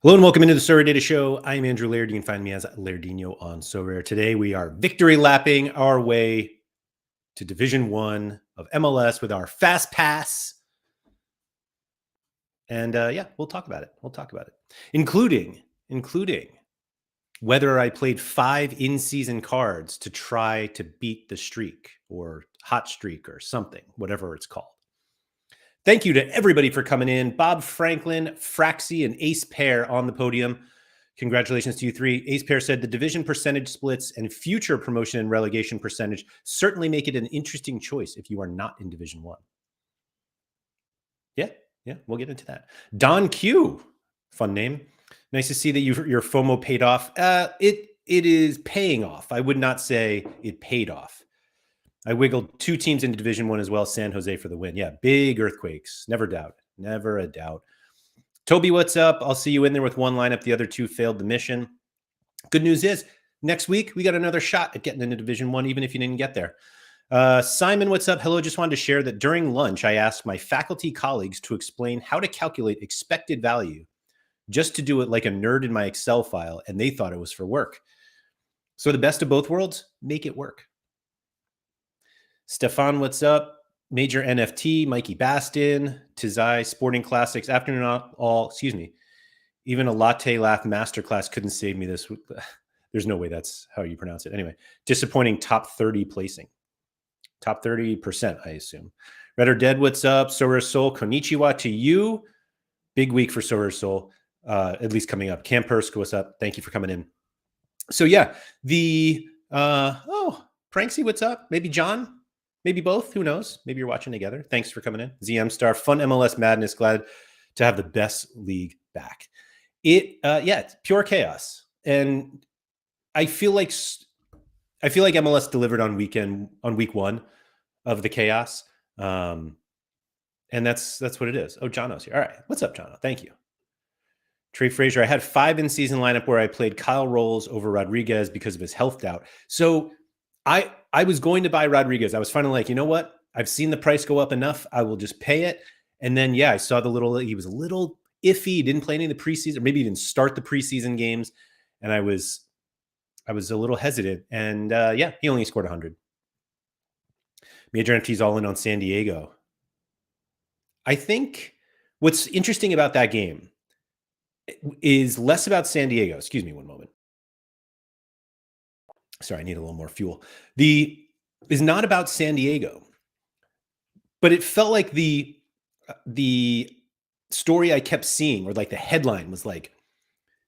Hello and welcome into the Sorare Data Show. I'm Andrew Laird. You can find me as Lairdinho on Sorare. Today we are victory lapping our way to Division 1 of MLS with our Fast Pass. And yeah, we'll talk about it. Including whether I played 5 in-season cards to try to beat the streak or hot streak or something, whatever it's called. Thank you to everybody for coming in. Bob Franklin, Fraxi, and Ace Pair on the podium. Congratulations to you three. Ace Pair said the division percentage splits and future promotion and relegation percentage certainly make it an interesting choice if you are not in Division 1. Yeah, we'll get into that. Don Q, fun name. Nice to see that your FOMO paid off. It is paying off. I would not say it paid off. I wiggled 2 teams into Division 1 as well. San Jose for the win. Yeah, big earthquakes. Never a doubt. Toby, what's up? I'll see you in there with 1 lineup. The other 2 failed the mission. Good news is next week we got another shot at getting into Division 1, even if you didn't get there. Simon, what's up? Hello, just wanted to share that during lunch, I asked my faculty colleagues to explain how to calculate expected value just to do it like a nerd in my Excel file, and they thought it was for work. So the best of both worlds, make it work. Stefan, what's up? Major NFT, Mikey Bastin, Tizai, Sporting Classics, Afternoon All, excuse me. Even a Latte Laugh Masterclass couldn't save me this. There's no way that's how you pronounce it. Anyway, disappointing top 30 placing. Top 30%, I assume. Red or Dead, what's up? Sorare Soul, konnichiwa to you. Big week for Sorare Soul, at least coming up. Cam Persk, what's up? Thank you for coming in. So yeah, Pranksy, what's up? Maybe John? Maybe both. Who knows? Maybe you're watching together. Thanks for coming in. ZM Star, fun MLS madness. Glad to have the best league back. It's pure chaos, and I feel like MLS delivered on week 1 of the chaos, and that's what it is. Oh, Jono's here. All right, what's up, Jono? Thank you. Trey Frazier, I had 5 in-season lineup where I played Kyle Rolls over Rodriguez because of his health doubt. So I was going to buy Rodriguez. I was finally like, you know what? I've seen the price go up enough. I will just pay it. And then, yeah, I saw he was a little iffy. He didn't play any of the preseason, or maybe he didn't start the preseason games. And I was a little hesitant. And yeah, he only scored 100. Major NFT's all in on San Diego. I think what's interesting about that game is less about San Diego. Excuse me one moment. Sorry, I need a little more fuel. Is not about San Diego, but it felt like the story I kept seeing, or like the headline was like,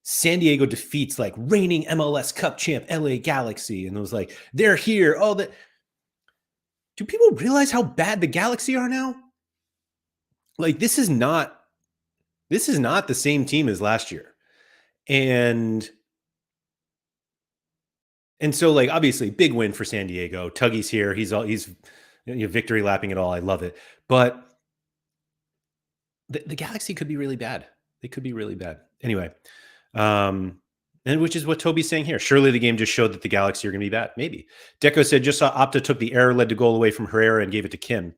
San Diego defeats like reigning MLS Cup champ LA Galaxy, and it was like, they're here. Oh, do people realize how bad the Galaxy are now? Like this is not the same team as last year, and so, like, obviously, big win for San Diego. Tuggy's here. He's victory lapping it all. I love it. But the Galaxy could be really bad. They could be really bad. Anyway, and which is what Toby's saying here. Surely the game just showed that the Galaxy are going to be bad. Maybe. Deco said, just saw Opta took the error, led to goal away from Herrera and gave it to Kim.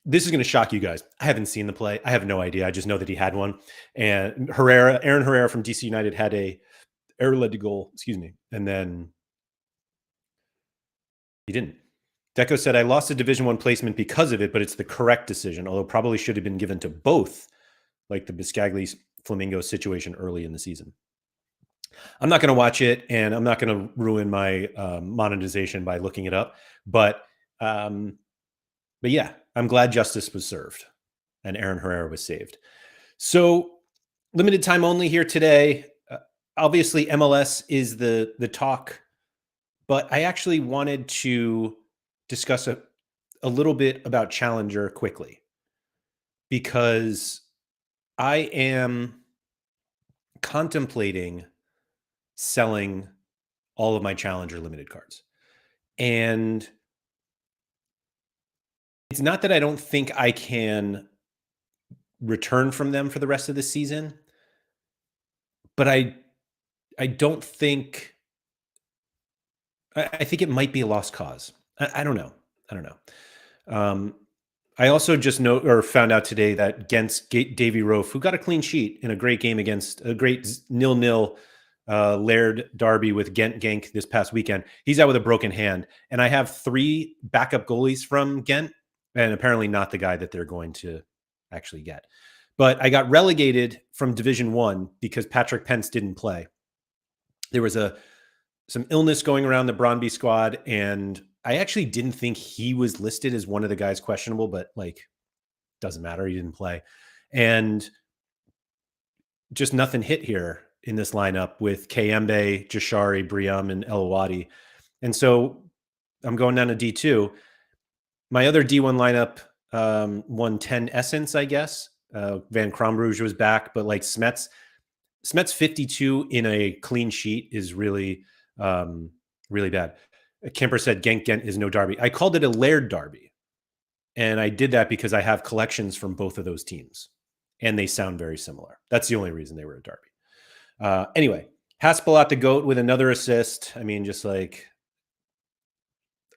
This is going to shock you guys. I haven't seen the play. I have no idea. I just know that he had one. And Aaron Herrera from DC United had a error led to goal, excuse me. And then he didn't. Deco said, I lost a Division 1 placement because of it, but it's the correct decision, although probably should have been given to both, like the Biscagli Flamingo situation early in the season. I'm not going to watch it, and I'm not going to ruin my monetization by looking it up. But yeah, I'm glad justice was served and Aaron Herrera was saved. So limited time only here today. Obviously, MLS is the talk, but I actually wanted to discuss a little bit about Challenger quickly, because I am contemplating selling all of my Challenger limited cards. And it's not that I don't think I can return from them for the rest of the season, but I don't think, I think it might be a lost cause. I don't know. I also just found out today that against Davy Rofe, who got a clean sheet in a great game against a great 0-0 Laird derby with Ghent Genk this past weekend, he's out with a broken hand. And I have 3 backup goalies from Ghent, and apparently not the guy that they're going to actually get. But I got relegated from Division 1 because Patrick Pence didn't play. There was some illness going around the Brøndby squad, and I actually didn't think he was listed as one of the guys questionable, but like, doesn't matter. He didn't play. And just nothing hit here in this lineup with Kayembe, Jashari, Briam, and El Wadi. And so I'm going down to D2. My other D1 lineup won 10 Essence, I guess. Van Krombrugge was back, but like Smets 52 in a clean sheet is really, really bad. Kemper said Genk Ghent is no derby. I called it a Laird derby. And I did that because I have collections from both of those teams. And they sound very similar. That's the only reason they were a derby. Anyway, Haspelat the GOAT with another assist. I mean, just like,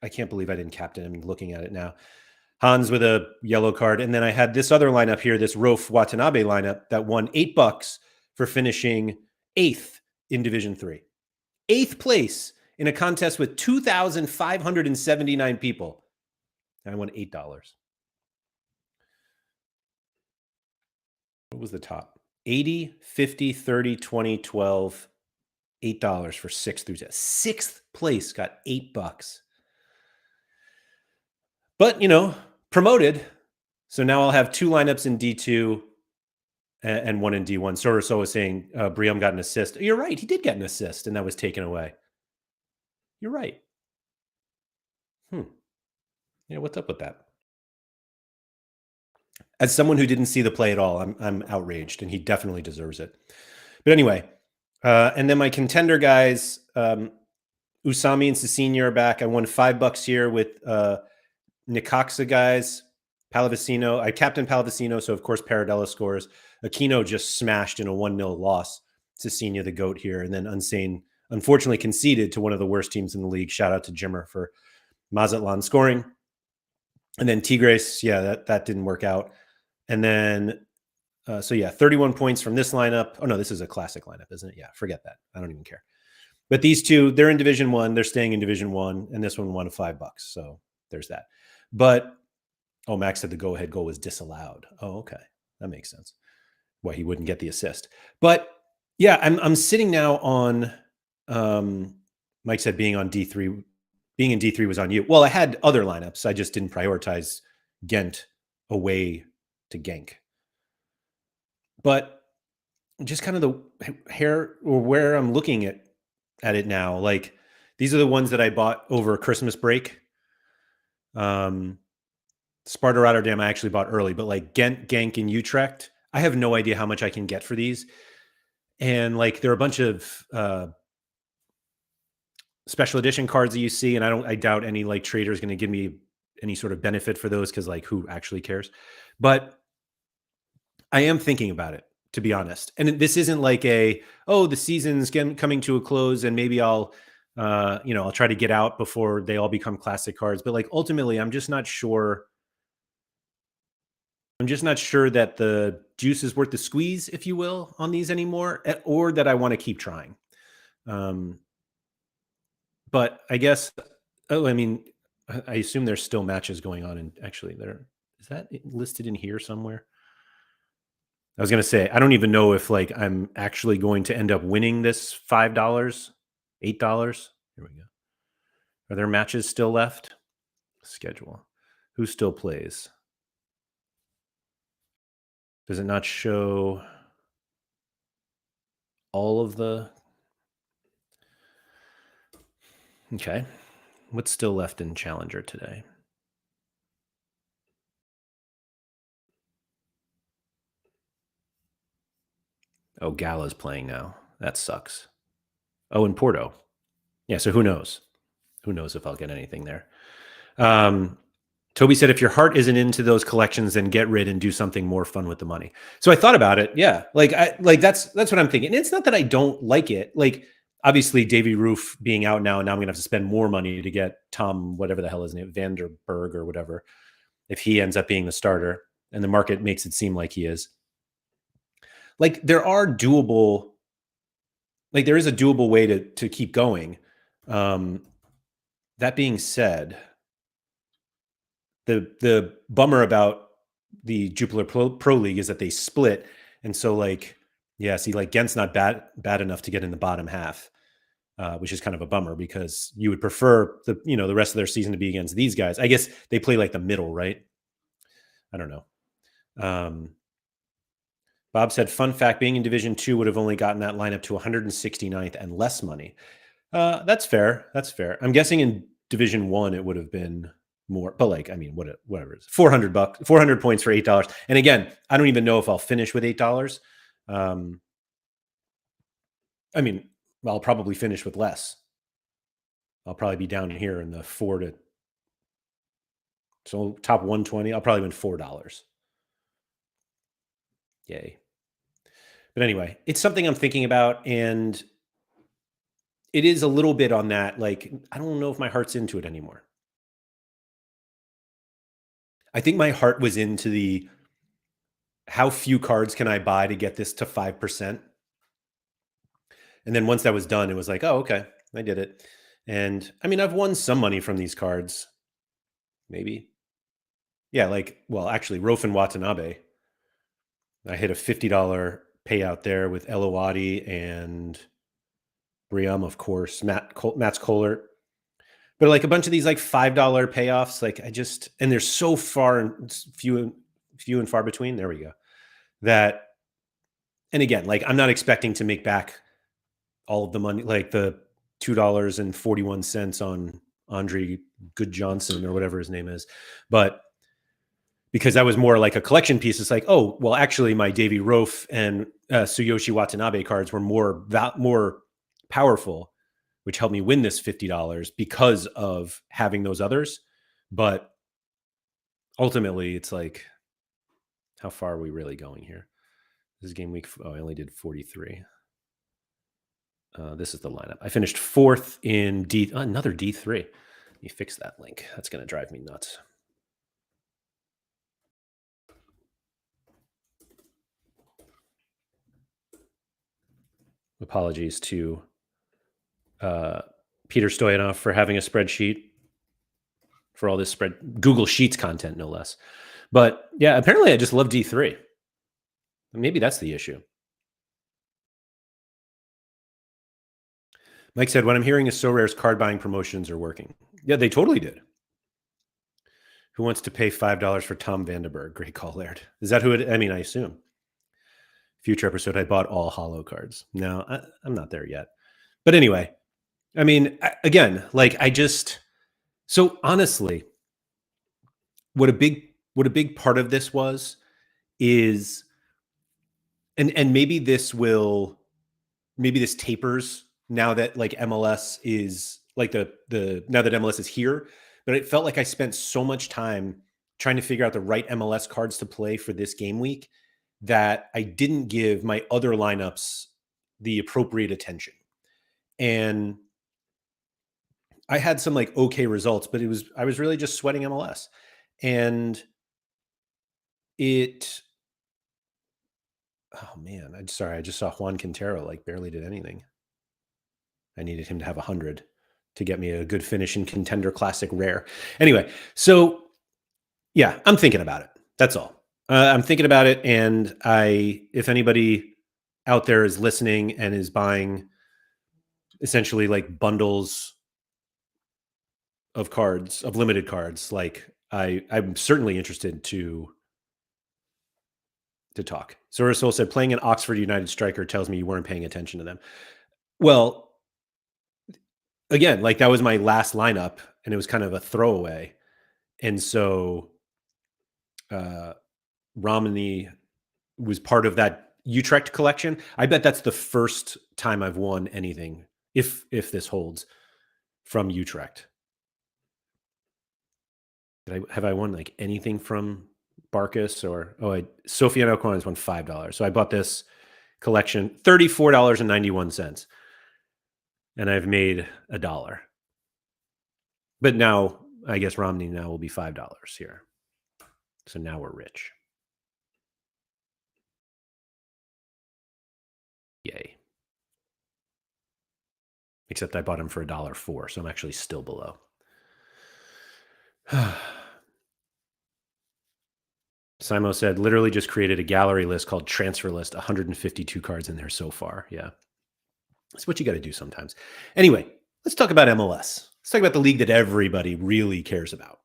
I can't believe I didn't captain him looking at it now. Hans with a yellow card. And then I had this other lineup here, this Rofe Watanabe lineup that won $8 for finishing 8th in Division 3. 8th place in a contest with 2,579 people. And I won $8. What was the top? 80, 50, 30, 20, 12, $8 for 6th through 10th. 6th place got $8. But, you know, promoted. So now I'll have 2 lineups in D2 and 1 in D1. Sorare was saying Briam got an assist. You're right. He did get an assist, and that was taken away. You're right. Yeah, what's up with that? As someone who didn't see the play at all, I'm outraged, and he definitely deserves it. But anyway, and then my contender guys, Usami and Cecchini are back. I won $5 here with Nicoxa guys. Pallavicino. I captained Pallavicino, so of course Paradella scores. Aquino just smashed in a 1-0 loss. Cecchini, the GOAT here, and then Unsane unfortunately conceded to one of the worst teams in the league. Shout out to Jimmer for Mazatlan scoring. And then Tigres, yeah, that didn't work out. And then, 31 points from this lineup. Oh, no, this is a classic lineup, isn't it? Yeah, forget that. I don't even care. But these two, they're in Division 1. They're staying in Division 1. And this one won $5. So there's that. But, Max said the go-ahead goal was disallowed. Oh, okay. That makes sense. Why he wouldn't get the assist. But, yeah, I'm sitting now on, Mike said being on D3. Being in D3 was on you. Well, I had other lineups. I just didn't prioritize Ghent away to Genk. But just kind of the hair or where I'm looking at it now, like these are the ones that I bought over Christmas break. Sparta Rotterdam I actually bought early, but like Ghent, Genk, and Utrecht, I have no idea how much I can get for these. And like there are a bunch of special edition cards that you see, and I doubt any like trader is going to give me any sort of benefit for those because like who actually cares? But I am thinking about it, to be honest. And this isn't like the season's coming to a close and maybe I'll try to get out before they all become classic cards. But like ultimately, I'm just not sure. I'm just not sure that the juice is worth the squeeze, if you will, on these anymore, or that I want to keep trying. But I guess, I assume there's still matches going on. And actually, is that listed in here somewhere? I was going to say, I don't even know if like I'm actually going to end up winning this $5, $8. Here we go. Are there matches still left? Schedule. Who still plays? Does it not show all of the... Okay. What's still left in Challenger today? Oh, Gala's playing now. That sucks. Oh, in Porto. Yeah, so who knows? Who knows if I'll get anything there. Toby said, if your heart isn't into those collections, then get rid and do something more fun with the money. So I thought about it. Yeah. That's what I'm thinking. And it's not that I don't like it. Like, obviously Davy Roof being out now, and now I'm going to have to spend more money to get Tom, whatever the hell his name, Vanderberg or whatever. if he ends up being the starter, and the market makes it seem like he is. Like there is a doable way to keep going. That being said, the bummer about the Jupiler Pro League is that they split, and so like see, like Gent's not bad enough to get in the bottom half, which is kind of a bummer because you would prefer the rest of their season to be against these guys. I guess they play like the middle, right? I don't know. Bob said, fun fact, being in Division 2 would have only gotten that lineup to 169th and less money. That's fair. That's fair. I'm guessing in Division 1 it would have been more, but like, I mean, whatever it is, $400, 400 points for $8. And again, I don't even know if I'll finish with $8. I mean, I'll probably finish with less. I'll probably be down here in the so top 120. I'll probably win $4. Yay. But anyway, it's something I'm thinking about, and it is a little bit on that. Like, I don't know if my heart's into it anymore. I think my heart was into how few cards can I buy to get this to 5%. And then once that was done, it was like, oh, okay, I did it. And I mean, I've won some money from these cards. Maybe. Yeah, actually, Rofen Watanabe. I hit a $50 payout there with Elowati and Briam, of course, Matt's Kohlert. But like a bunch of these like $5 payoffs, like and they're so far and few and far between. There we go. And again, like I'm not expecting to make back all of the money, like the $2.41 on Andre Goodjohnson or whatever his name is. But because that was more like a collection piece, it's like, oh, well, actually my Davy Rofe and Tsuyoshi Watanabe cards were more powerful, which helped me win this $50 because of having those others. But ultimately, it's like, how far are we really going here? This is game week. Oh, I only did 43. This is the lineup. I finished 4th in another D3. Let me fix that link. That's going to drive me nuts. Apologies to Peter Stoyanov for having a spreadsheet for all this Google Sheets content, no less. But yeah, apparently I just love D3. Maybe that's the issue. Mike said, what I'm hearing is Sorare's card buying promotions are working. Yeah, they totally did. Who wants to pay $5 for Tom Vandenberg? Great call, Laird. Is that who it? I mean, I assume. Future episode, I bought all holo cards. No, I'm not there yet. But anyway, I mean, again, like so honestly, what a big part of this is, and maybe this tapers now that like MLS is like now that MLS is here, but it felt like I spent so much time trying to figure out the right MLS cards to play for this game week that I didn't give my other lineups the appropriate attention. And I had some like okay results, but I was really just sweating MLS. And oh man, I just saw Juan Quintero like barely did anything. I needed him to have 100 to get me a good finish in Contender Classic Rare. Anyway, so yeah, I'm thinking about it. That's all. I'm thinking about it, and if anybody out there is listening and is buying essentially like bundles of cards, of limited cards, like I'm certainly interested to talk. Soul said, playing an Oxford United striker tells me you weren't paying attention to them. Well, again, like that was my last lineup, and it was kind of a throwaway. And so Romney was part of that Utrecht collection. I bet that's the first time I've won anything, if this holds, from Utrecht. Have I won like anything from Barkas or Sofiane Ocon has won $5. So I bought this collection, $34.91. And I've made $1. But now I guess Romney now will be $5 here. So now we're rich. Yay. Except I bought him for $1.04, so I'm actually still below. Simo said, literally just created a gallery list called transfer list, 152 cards in there so far. Yeah. That's what you got to do sometimes. Anyway, let's talk about MLS. Let's talk about the league that everybody really cares about.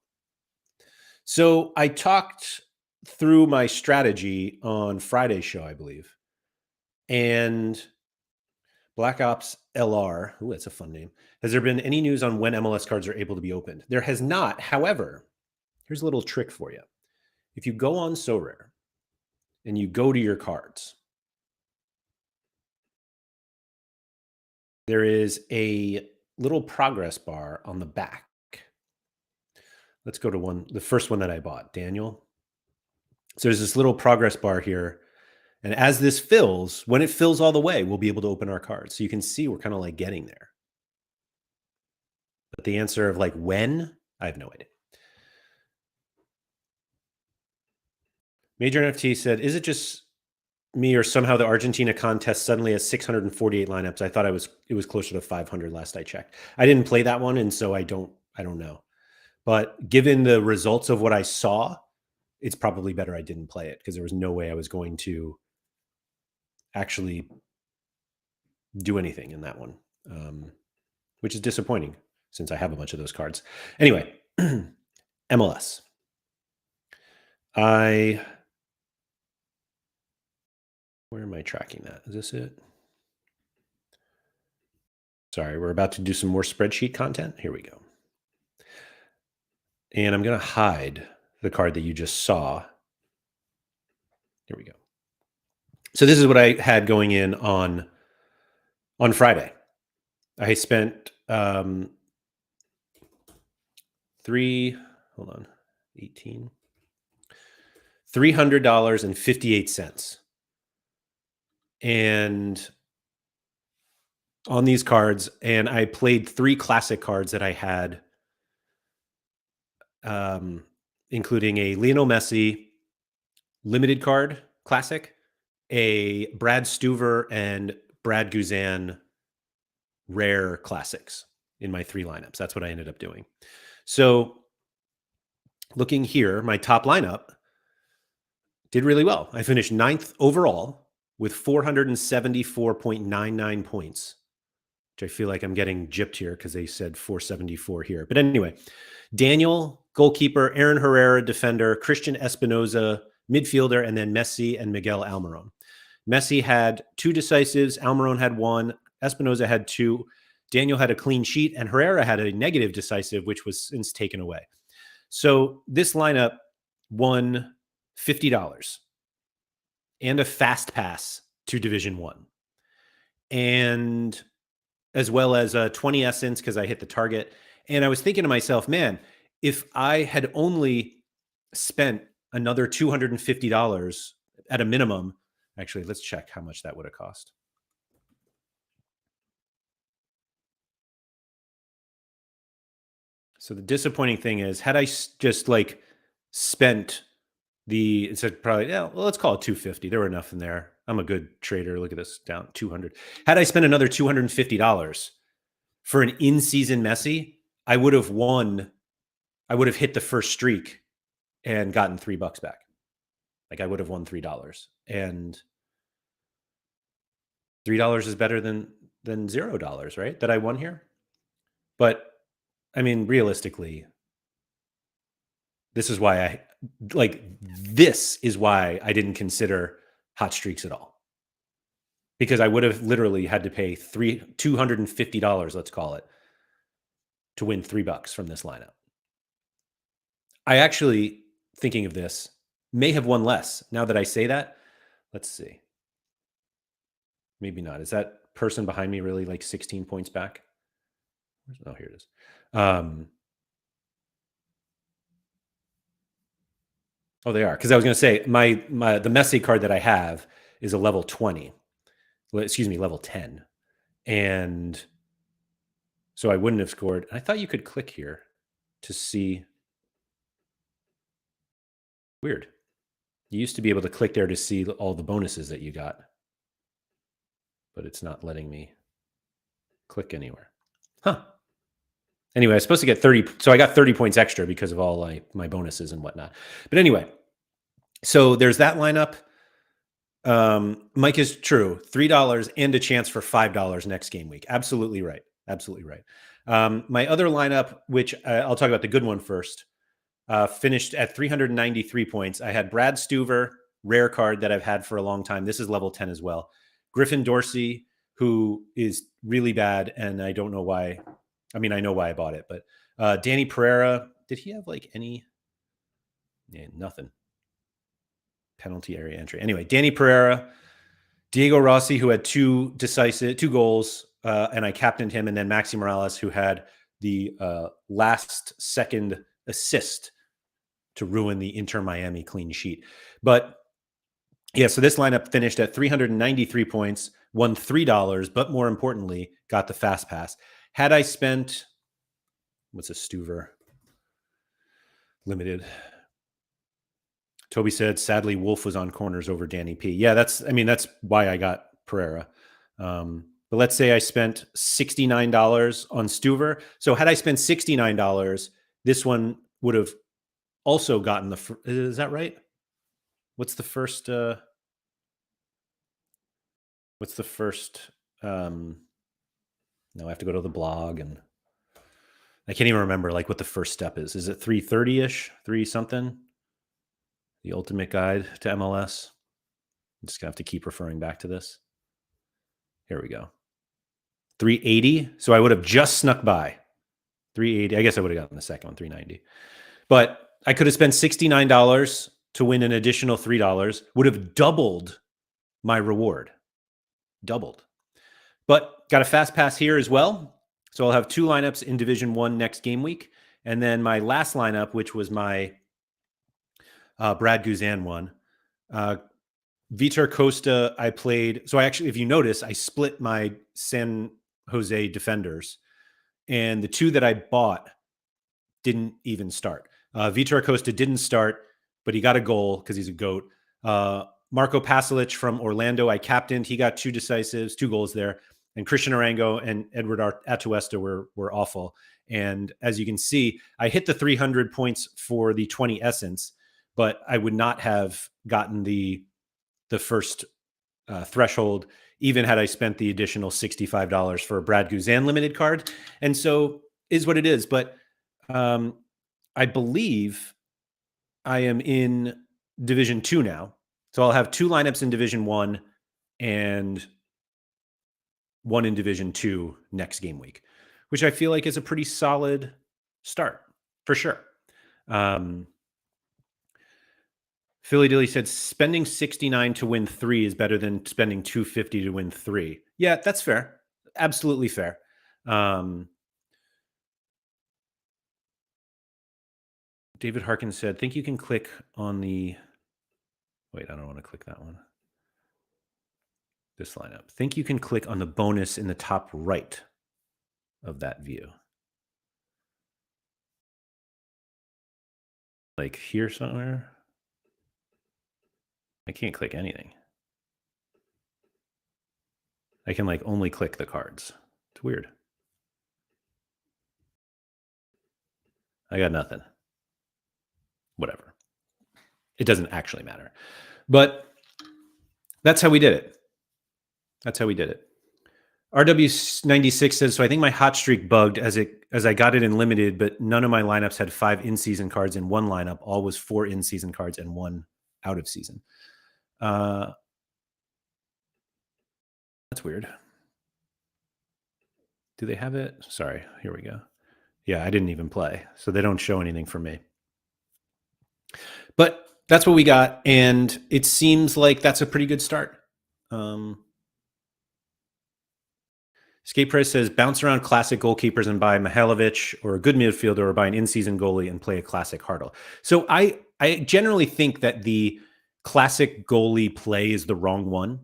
So I talked through my strategy on Friday's show, I believe. And Black Ops LR, ooh, that's a fun name. Has there been any news on when MLS cards are able to be opened? There has not. However, here's a little trick for you. If you go on Sorare and you go to your cards, there is a little progress bar on the back. Let's go to the first one that I bought, Daniel. So there's this little progress bar here. And as this fills, when it fills all the way, we'll be able to open our cards. So you can see we're kind of like getting there. But the answer of like when, I have no idea. Major NFT said, is it just me or somehow the Argentina contest suddenly has 648 lineups? I thought it was closer to 500 last I checked. I didn't play that one, and so I don't know. But given the results of what I saw, it's probably better I didn't play it because there was no way I was going to actually do anything in that one, which is disappointing since I have a bunch of those cards. Anyway, MLS. Where am I tracking that? Is this it? Sorry, we're about to do some more spreadsheet content. Here we go. And I'm going to hide the card that you just saw. Here we go. So this is what I had going in on Friday. I spent $300.58. And on these cards, and I played 3 classic cards that I had, including a Lionel Messi limited card classic, a Brad Stuver and Brad Guzan rare classics in my 3 lineups. That's what I ended up doing. So looking here, my top lineup did really well. I finished 9th overall with 474.99 points, which I feel like I'm getting gypped here because they said 474 here. But anyway, Daniel, goalkeeper, Aaron Herrera, defender, Christian Espinoza, midfielder, and then Messi and Miguel Almiron. Messi had 2 decisives. Almiron had 1. Espinoza had 2. Daniel had a clean sheet, and Herrera had a negative decisive, which was since taken away. So this lineup won $50 and a fast pass to Division 1. And as well as a 20 essence because I hit the target. And I was thinking to myself, man, if I had only spent another $250 at a minimum, actually, let's check how much that would have cost. So the disappointing thing is, had I just like spent it's probably, yeah, well, let's call it 250. There were enough in there. I'm a good trader. Look at this, down 200. Had I spent another $250 for an in-season Messi, I would have hit the first streak and gotten $3 back. Like I would have won $3, and $3 is better than $0, right? That I won here. But I mean, realistically, this is why I didn't consider hot streaks at all. Because I would have literally had to pay $250, let's call it, to win $3 from this lineup. I actually, thinking of this, may have won less. Now that I say that, let's see. Maybe not. Is that person behind me really like 16 points back? Oh, here it is. Oh, they are. Because I was going to say the Messi card that I have is a level 20. Excuse me, level 10. And so I wouldn't have scored. I thought you could click here to see. Weird. You used to be able to click there to see all the bonuses that you got, but it's not letting me click anywhere. Huh. Anyway, I was supposed to get 30. So I got 30 points extra because of all my bonuses and whatnot. But anyway, so there's that lineup. Mike is true. $3 and a chance for $5 next game week. Absolutely right. Absolutely right. My other lineup, which I'll talk about the good one first, finished at 393 points. I had Brad Stuver, rare card that I've had for a long time. This is level 10 as well. Griffin Dorsey, who is really bad, and I don't know why. I mean, I know why I bought it, but Danny Pereira, did he have like any? Yeah, nothing. Penalty area entry. Anyway, Danny Pereira, Diego Rossi, who had two goals, and I captained him, and then Maxi Morales, who had the last second assist to ruin the Inter Miami clean sheet. But yeah, so this lineup finished at 393 points, won $3, but more importantly, got the fast pass. Had I spent, what's a Stuver limited? Toby said, sadly, Wolf was on corners over Danny P. Yeah, that's why I got Pereira. But let's say I spent $69 on Stuver. So had I spent $69, this one would have also gotten the, is that right? What's the first, no, I have to go to the blog and I can't even remember like what the first step is. Is it 330-ish, 3 something? The ultimate guide to MLS. I'm just gonna have to keep referring back to this. Here we go. 380. So I would have just snuck by 380. I guess I would have gotten the second one, 390. But I could have spent $69 to win an additional $3, would have doubled my reward. Doubled. But got a fast pass here as well. So I'll have 2 lineups in Division 1 next game week. And then my last lineup, which was my Brad Guzan one. Vitor Costa, I played. So I actually, if you notice, I split my San Jose defenders. And the 2 that I bought didn't even start. Vitor Costa didn't start, but he got a goal because he's a GOAT. Marco Pasalic from Orlando, I captained. He got 2 decisives, 2 goals there. And Christian Arango and Edward Atuesta were awful. And as you can see, I hit the 300 points for the 20 essence, but I would not have gotten the first threshold, even had I spent the additional $65 for a Brad Guzan limited card. And so is what it is. But I believe I am in Division 2 now. So I'll have 2 lineups in Division 1 and 1 in Division 2 next game week, which I feel like is a pretty solid start for sure. Philly Dilly said spending 69 to win 3 is better than spending 250 to win 3. Yeah, that's fair. Absolutely fair. David Harkin said, think you can click on the, wait, I don't want to click that one. This lineup. Think you can click on the bonus in the top right of that view. Like here somewhere. I can't click anything. I can like only click the cards. It's weird. I got nothing. Whatever. It doesn't actually matter. But that's how we did it. That's how we did it. RW96 says, so I think my hot streak bugged as I got it in limited, but none of my lineups had 5 in-season cards in one lineup. All was 4 in-season cards and 1 out of season. That's weird. Do they have it? Sorry, here we go. Yeah, I didn't even play, so they don't show anything for me. But that's what we got, and it seems like that's a pretty good start. Skate Press says, bounce around classic goalkeepers and buy Mihailovic or a good midfielder, or buy an in-season goalie and play a classic Hartle. So I generally think that the classic goalie play is the wrong one.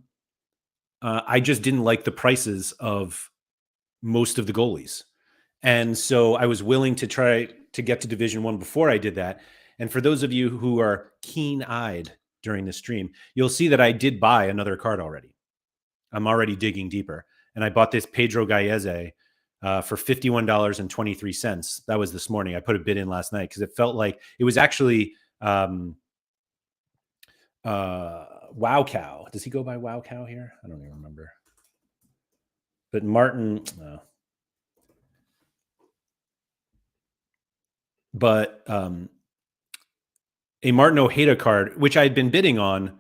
I just didn't like the prices of most of the goalies. And so I was willing to try to get to Division 1 before I did that. And for those of you who are keen-eyed during the stream, you'll see that I did buy another card already. I'm already digging deeper. And I bought this Pedro Gallese for $51.23. That was this morning. I put a bid in last night because it felt like it was actually Wow Cow. Does he go by Wow Cow here? I don't even remember. But Martin, no. But a Martin Ojeda card, which I had been bidding on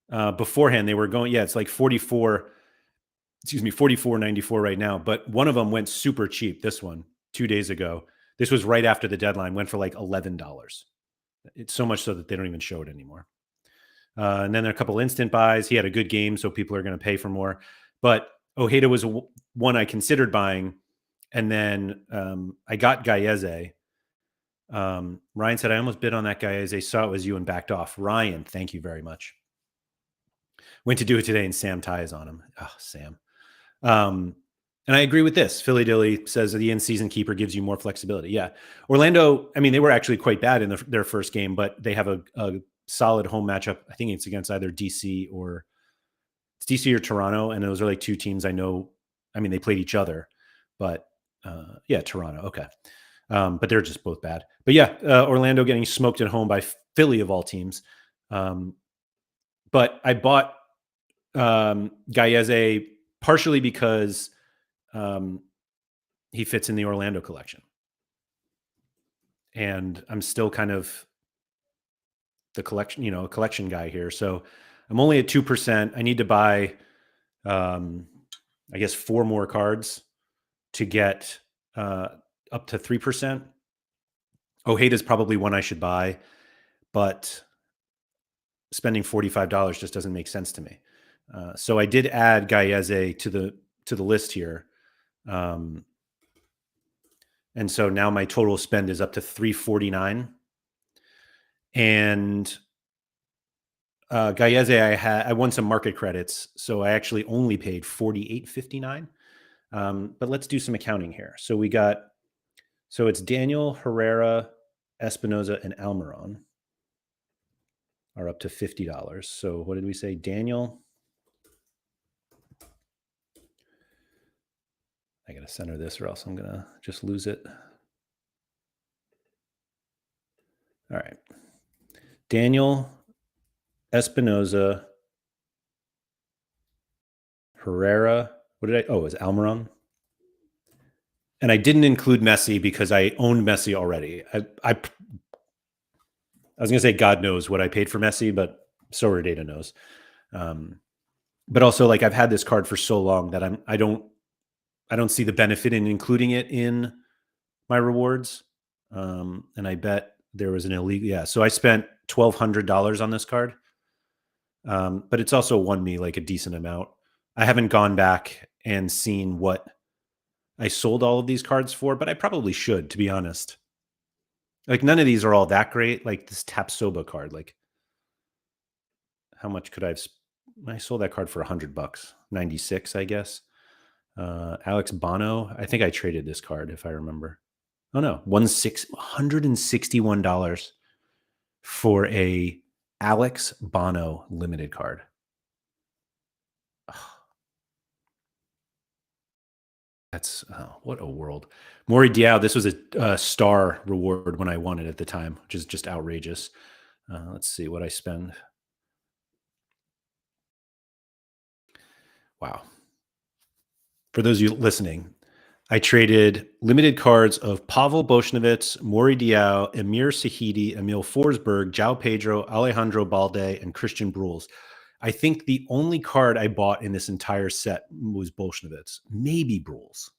beforehand. They were going, it's like 44.94 right now. But one of them went super cheap. This one 2 days ago. This was right after the deadline. Went for like $11. It's so much so that they don't even show it anymore. And then there are a couple instant buys. He had a good game, so people are going to pay for more. But Ojeda was one I considered buying, and then I got Gallese. Ryan said, I almost bid on that Gallese, saw it was you and backed off. Ryan, thank you very much. Went to do it today, and Sam ties on him. Oh, Sam. And I agree with this. Philly Dilly says the in-season keeper gives you more flexibility. Yeah. Orlando, I mean, they were actually quite bad in their first game, but they have a solid home matchup. I think it's against either DC or Toronto. And those are like two teams I know. I mean, they played each other, but yeah, Toronto. Okay. But they're just both bad. But yeah, Orlando getting smoked at home by Philly of all teams. But I bought Gallese partially because he fits in the Orlando collection. And I'm still kind of the collection, a collection guy here. So I'm only at 2%. I need to buy, I guess, 4 more cards to get up to 3%. Ojeda is probably one I should buy, but spending $45 just doesn't make sense to me. So I did add Gallese to the list here. And so now my total spend is up to $349. And Gallese, I won some market credits, so I actually only paid $48.59. But let's do some accounting here. So it's Daniel, Herrera, Espinoza, and Almiron are up to $50. So what did we say? Daniel. I got to center this or else I'm going to just lose it. All right. Daniel, Espinoza, Herrera. What did I? Oh, it was Almiron. And I didn't include Messi because I owned Messi already. I was going to say God knows what I paid for Messi, but Sorare data knows. But also, like, I've had this card for so long that I don't see the benefit in including it in my rewards. And I bet there was an illegal. Yeah, so I spent $1,200 on this card. But it's also won me like a decent amount. I haven't gone back and seen what I sold all of these cards for, but I probably should, to be honest. Like, none of these are all that great. Like this Tapsoba card, like how much could I sold that card for $100, 96, I guess. Alex Bono, I think I traded this card if I remember. Oh no, $161 for a Alex Bono limited card. That's what a world. Maury Diao, this was a star reward when I won it at the time, which is just outrageous. Let's see what I spend. Wow. For those of you listening, I traded limited cards of Pavel Bosnevitz, Maury Diao, Emir Sahidi, Emil Forsberg, João Pedro, Alejandro Balde, and Christian Bruhls. I think the only card I bought in this entire set was Bosnevitz, maybe Bruhls.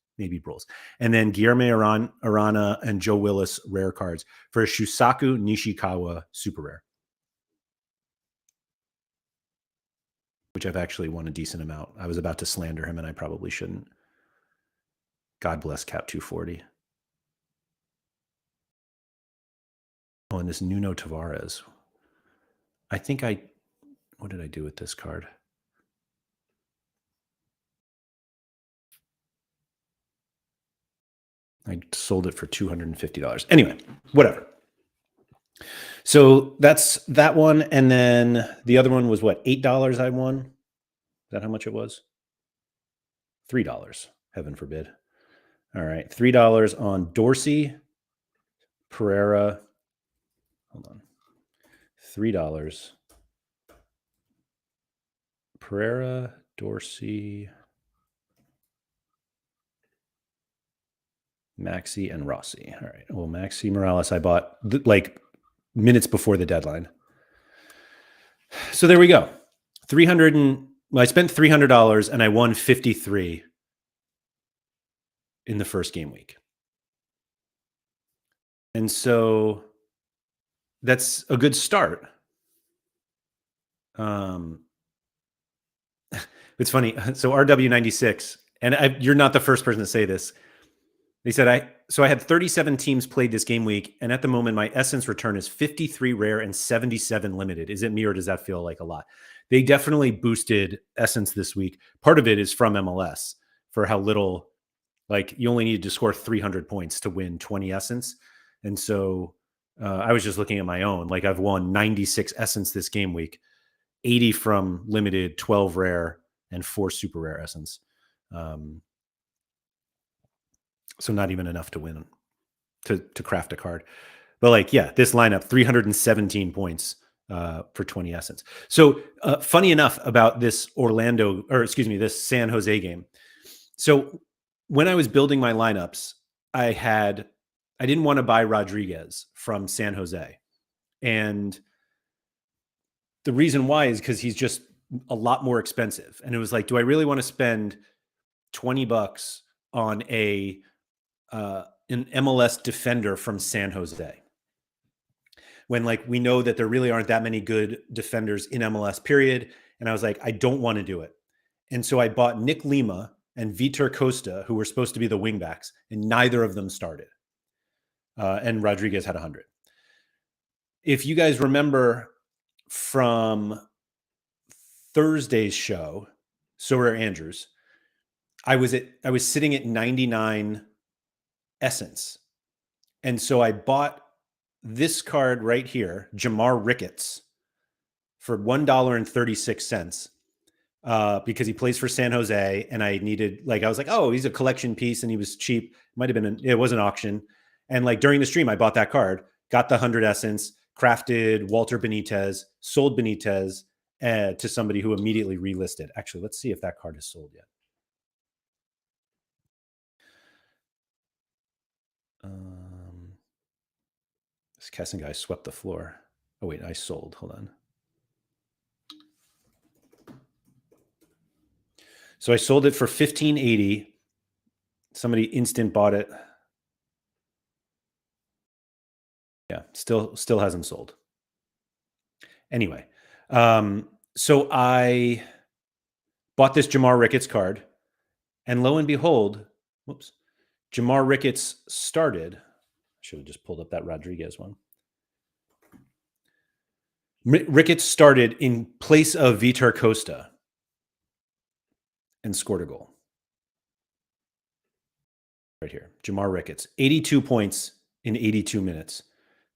And then Guilherme Arana and Joe Willis rare cards for a Shusaku Nishikawa super rare, which I've actually won a decent amount. I was about to slander him and I probably shouldn't. God bless Cap 240. Oh, and this Nuno Tavares. I think what did I do with this card? I sold it for $250. Anyway, whatever. So that's that one. And then the other one was what, $8 I won? Is that how much it was? $3, heaven forbid. All right, $3 on Dorsey, Pereira. Hold on. $3. Pereira, Dorsey, Maxi, and Rossi. All right. Well, Maxi Morales I bought like minutes before the deadline. So there we go. I spent $300 and I won 53 in the first game week. And so that's a good start. It's funny. So RW96, and you're not the first person to say this. They said I had 37 teams played this game week, and at the moment my essence return is 53 rare and 77 limited. Is it me or does that feel like a lot? They definitely boosted essence this week. Part of it is from MLS for how little, like you only needed to score 300 points to win 20 essence. And so I was just looking at my own, like I've won 96 essence this game week, 80 from limited, 12 rare, and 4 super rare essence. So not even enough to win, to craft a card. But like, yeah, this lineup, 317 points for 20 essence. So funny enough about this this San Jose game. So when I was building my lineups, I didn't want to buy Rodriguez from San Jose. And the reason why is because he's just a lot more expensive. And it was like, do I really want to spend $20 on an MLS defender from San Jose? When like we know that there really aren't that many good defenders in MLS, period. And I was like, I don't want to do it. And so I bought Nick Lima and Vitor Costa, who were supposed to be the wingbacks, and neither of them started. And Rodriguez had 100. If you guys remember from Thursday's show, Sorare Andrews, I was sitting at 99 essence. And so I bought this card right here, Jamar Ricketts, for $1.36 because he plays for San Jose. And I needed, like, I was like, oh, he's a collection piece and he was cheap. It was an auction. And like during the stream, I bought that card, got the 100 essence, crafted Walter Benitez, sold Benitez to somebody who immediately relisted. Actually, let's see if that card is sold yet. This Kesson guy swept the floor. Oh, wait, I sold. Hold on. So I sold it for $15.80. Somebody instant bought it. Yeah, still hasn't sold. Anyway, so I bought this Jamar Ricketts card, and lo and behold, whoops, Jamar Ricketts started. I should have just pulled up that Rodriguez one. Ricketts started in place of Vitor Costa and scored a goal. Right here, Jamar Ricketts, 82 points in 82 minutes,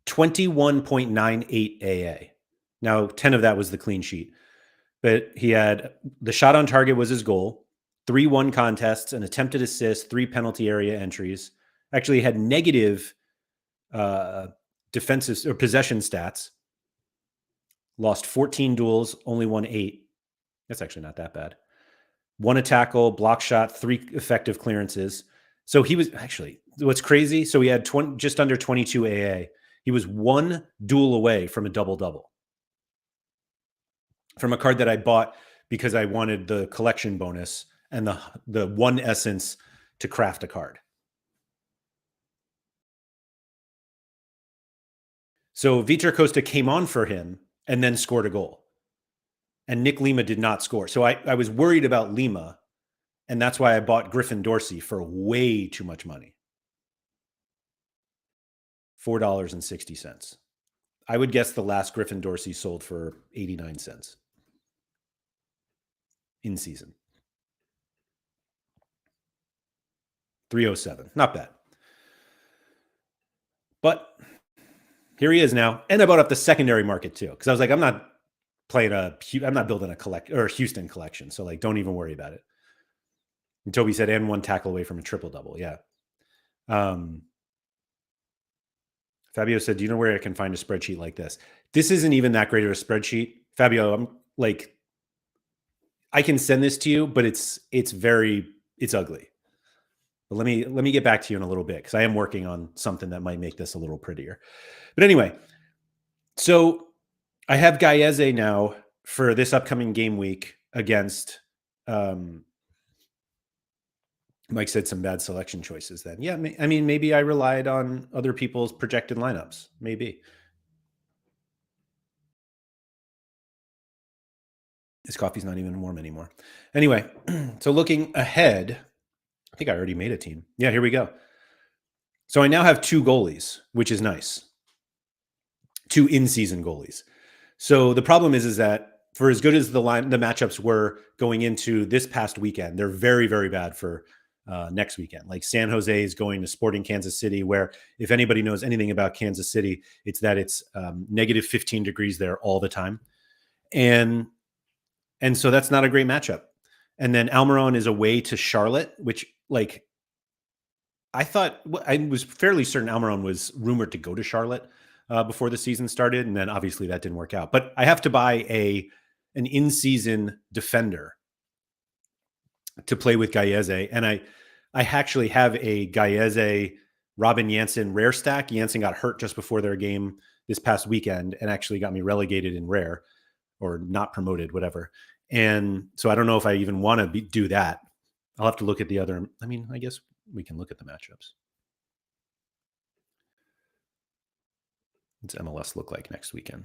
21.98 AA. Now, 10 of that was the clean sheet. But he had the shot on target was his goal, 3 1 contests, an attempted assist, 3 penalty area entries. Actually had negative defensive or possession stats. Lost 14 duels, only won 8. That's actually not that bad. 1 a tackle, block shot, 3 effective clearances. So he was actually, what's crazy, so he had just under 22 AA. He was 1 duel away from a double-double. From a card that I bought because I wanted the collection bonus and the 1 essence to craft a card. So Vitor Costa came on for him and then scored a goal. And Nick Lima did not score. So I was worried about Lima, and that's why I bought Griffin Dorsey for way too much money. $4.60. I would guess the last Griffin Dorsey sold for 89 cents. In season. 307. Not bad. But Here he is now. And I bought up the secondary market too. Because I was like, I'm not building a Houston collection. So like, don't even worry about it. And Toby said, and one tackle away from a triple double. Yeah. Fabio said, do you know where I can find a spreadsheet like this? This isn't even that great of a spreadsheet. Fabio, I'm like, I can send this to you, but it's ugly. But let me get back to you in a little bit because I am working on something that might make this a little prettier. But anyway, so I have Gaiese now for this upcoming game week against Mike said some bad selection choices then. Yeah, I mean, maybe I relied on other people's projected lineups. Maybe. This coffee's not even warm anymore. Anyway, so looking ahead, I think I already made a team. Yeah, here we go. So I now have 2 goalies, which is nice. 2 in-season goalies. So the problem is that for as good as the matchups were going into this past weekend, they're very, very bad for next weekend. Like San Jose is going to Sporting Kansas City, where if anybody knows anything about Kansas City, it's that it's negative 15 degrees there all the time. And so that's not a great matchup. And then Almiron is away to Charlotte, which like I was fairly certain Almiron was rumored to go to Charlotte before the season started. And then obviously that didn't work out. But I have to buy an in-season defender to play with Gaiese. And I actually have a Gaiese Robin Janssen rare stack. Janssen got hurt just before their game this past weekend and actually got me relegated in rare or not promoted, whatever. And so I don't know if I even want to do that. I'll have to look at the other. I mean, I guess we can look at the matchups. What's MLS look like next weekend?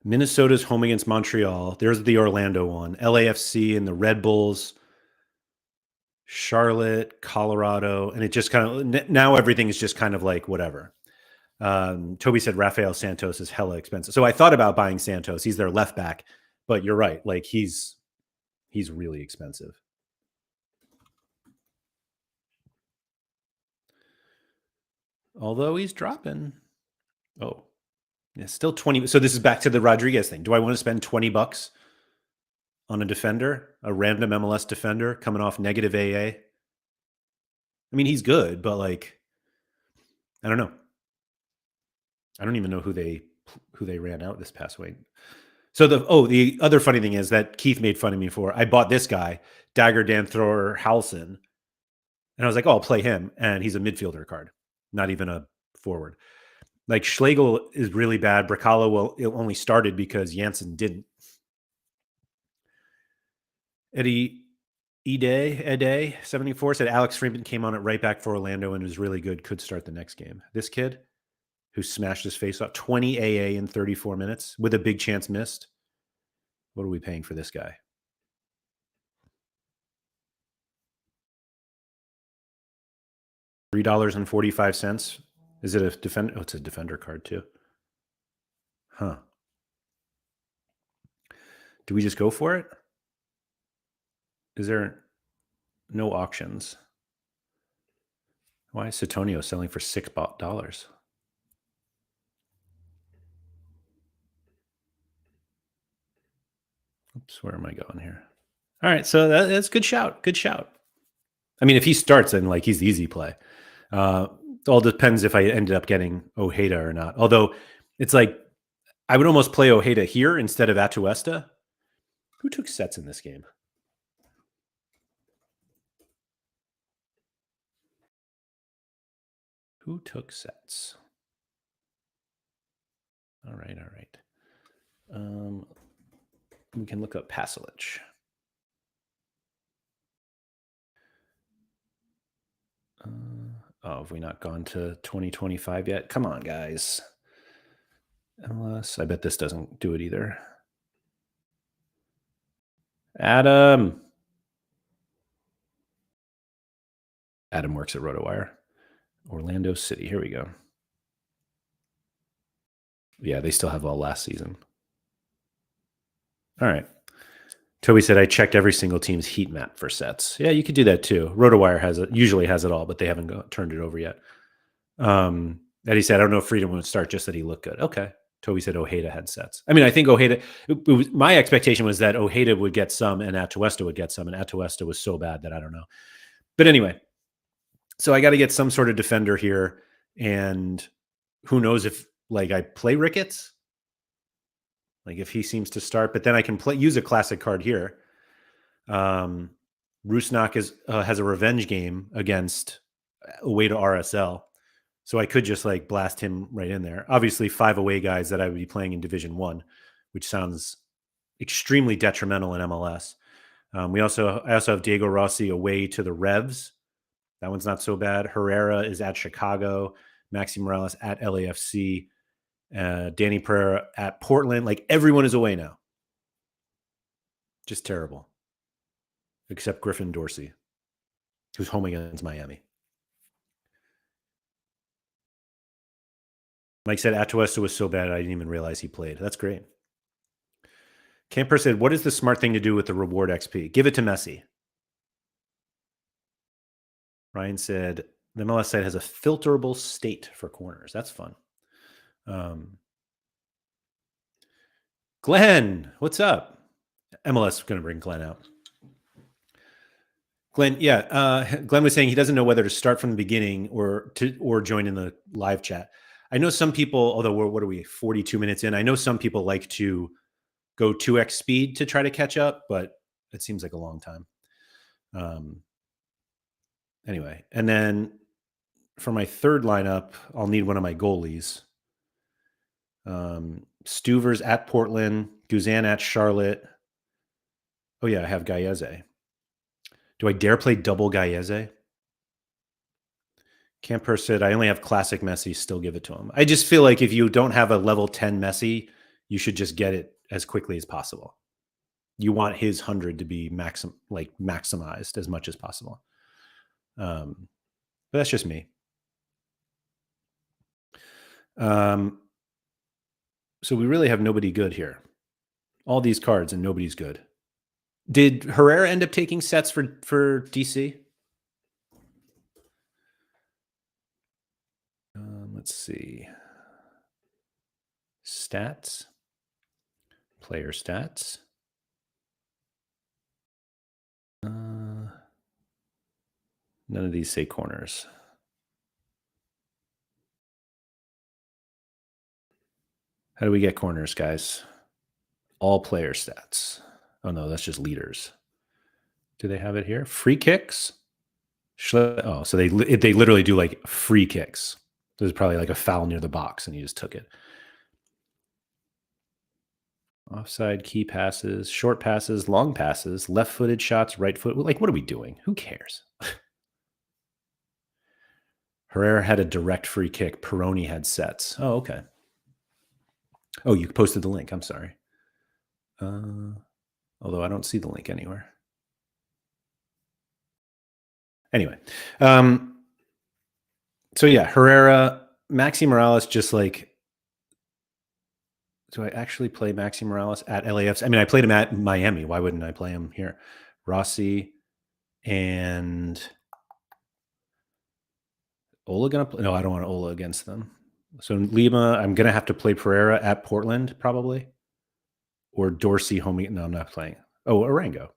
Minnesota's home against Montreal. There's the Orlando one. LAFC and the Red Bulls. Charlotte, Colorado. And it just kind of, now everything is just kind of like whatever. Toby said Rafael Santos is hella expensive. So I thought about buying Santos. He's their left back. But you're right. Like he's really expensive. Although he's dropping. Oh, yeah, still 20. So this is back to the Rodriguez thing. Do I want to spend $20 on a defender, a random MLS defender coming off negative AA? I mean, he's good, but like, I don't know. I don't even know who they ran out this past week. So the other funny thing is that Keith made fun of me for, I bought this guy, Dagger Danthor Halsen. And I was like, oh, I'll play him. And he's a midfielder card, not even a forward. Like Schlegel is really bad. Bracalo it only started because Janssen didn't. Ede 74 said Alex Freeman came on at right back for Orlando and was really good. Could start the next game. This kid who smashed his face off, 20 AA in 34 minutes with a big chance missed. What are we paying for this guy? $3.45. Is it a defender? Oh, it's a defender card too. Huh. Do we just go for it? Is there no auctions? Why is Sutonio selling for $6? Oops, where am I going here? All right, so that's good shout. Good shout. I mean, if he starts, then like he's the easy play. All depends if I ended up getting Ojeda or not. Although it's like I would almost play Ojeda here instead of Atuesta. Who took sets in this game? Who took sets? All right. We can look up Pasalic. Have we not gone to 2025 yet? Come on, guys. MLS. I bet this doesn't do it either. Adam works at RotoWire. Orlando City. Here we go. Yeah, they still have all last season. All right. Toby said, I checked every single team's heat map for sets. Yeah, you could do that too. RotoWire usually has it all, but they haven't turned it over yet. Eddie said, I don't know if Freedom would start, just that he looked good. Okay. Toby said Ojeda had sets. I mean, I think Ojeda, my expectation was that Ojeda would get some and Atuesta would get some, and Atuesta was so bad that I don't know. But anyway, so I got to get some sort of defender here, and who knows if like I play Ricketts, like if he seems to start, but then I can use a classic card here. Rusnak has a revenge game against away to RSL. So I could just like blast him right in there. Obviously 5 away guys that I would be playing in Division 1, which sounds extremely detrimental in MLS. I also have Diego Rossi away to the Revs. That one's not so bad. Herrera is at Chicago. Maxi Morales at LAFC. Danny Pereira at Portland. Like everyone is away now. Just terrible. Except Griffin Dorsey, who's home against Miami. Mike said Atuesta was so bad I didn't even realize he played. That's great. Camper said, what is the smart thing to do with the reward XP? Give it to Messi. Ryan said, the MLS site has a filterable state for corners. That's fun. Glenn, what's up? MLS is going to bring Glenn out. Glenn, yeah. Glenn was saying he doesn't know whether to start from the beginning or join in the live chat. I know some people, although what are we, 42 minutes in? I know some people like to go 2x speed to try to catch up, but it seems like a long time. Anyway, and then for my third lineup, I'll need one of my goalies. Stuvers at Portland, Guzan at Charlotte. Oh yeah, I have Gallese. Do I dare play double Gallese? Camper said, I only have classic Messi, still give it to him. I just feel like if you don't have a level 10 Messi, you should just get it as quickly as possible. You want his 100 to be maximized as much as possible. But that's just me. So we really have nobody good here. All these cards and nobody's good. Did Herrera end up taking sets for DC? Let's see. Stats. Player stats. None of these say corners. How do we get corners, guys? All player stats. Oh, no, that's just leaders. Do they have it here? Free kicks? Oh, so they literally do like free kicks. There's probably like a foul near the box and you just took it. Offside, key passes, short passes, long passes, left-footed shots, right foot. Like, what are we doing? Who cares? Herrera had a direct free kick. Peroni had sets. Oh, okay. Oh, you posted the link. I'm sorry. Although I don't see the link anywhere. Anyway. So yeah, Herrera, Maxi Morales, just like, do I actually play Maxi Morales at LAFC? I mean, I played him at Miami. Why wouldn't I play him here? Rossi and Ola gonna play? No, I don't want Ola against them. So Lima, I'm gonna have to play Pereira at Portland probably, or Dorsey home. No, I'm not playing. Oh, Arango.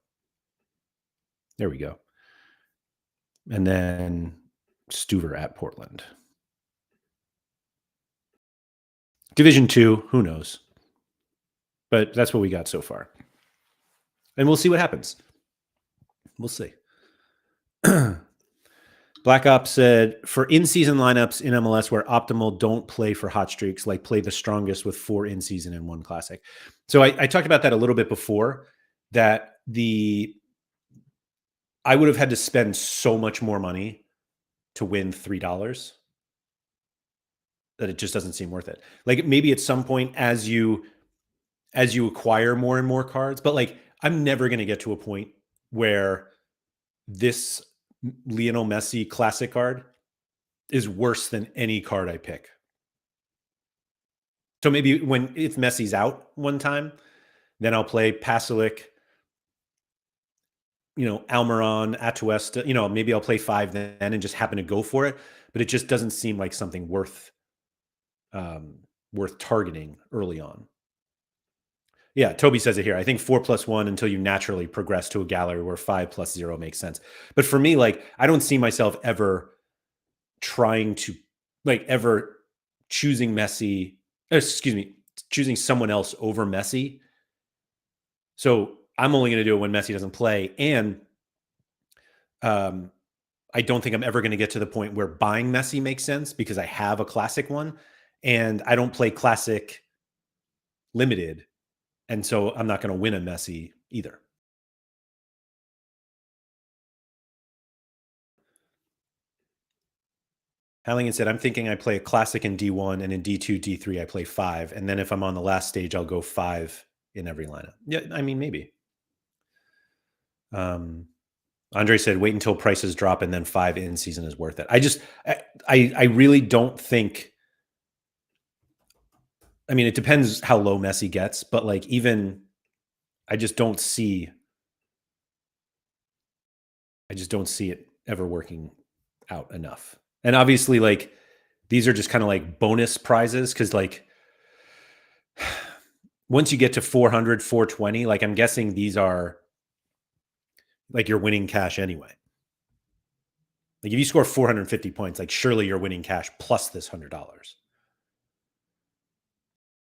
There we go. And then Stuver at Portland. Division 2, who knows? But that's what we got so far. And we'll see what happens. We'll see. Black Ops said, for in-season lineups in MLS where optimal, don't play for hot streaks, like play the strongest with 4 in-season and 1 classic. So I talked about that a little bit before, that I would have had to spend so much more money to win $3 that it just doesn't seem worth it. Like maybe at some point as you acquire more and more cards, but like I'm never going to get to a point where this Lionel Messi classic card is worse than any card I pick. So maybe if Messi's out one time, then I'll play Pasalic Almiron, Atuesta, maybe I'll play 5 then and just happen to go for it. But it just doesn't seem like something worth targeting early on. Yeah, Toby says it here. I think 4+1 until you naturally progress to a gallery where 5+0 makes sense. But for me, like, I don't see myself ever trying to, like, ever choosing choosing someone else over Messi. So I'm only going to do it when Messi doesn't play. And I don't think I'm ever going to get to the point where buying Messi makes sense because I have a classic one and I don't play classic limited. And so I'm not going to win a Messi either. Halligan said, I'm thinking I play a classic in D1 and in D2, D3, I play 5. And then if I'm on the last stage, I'll go 5 in every lineup. Yeah, I mean, maybe. Andre said, wait until prices drop and then 5 in season is worth it. I really don't think. I mean, it depends how low Messi gets, but like I just don't see it ever working out enough. And obviously, like, these are just kind of like bonus prizes because, like, once you get to 400, 420, like, I'm guessing these are like you're winning cash anyway. Like, if you score 450 points, like, surely you're winning cash plus this $100.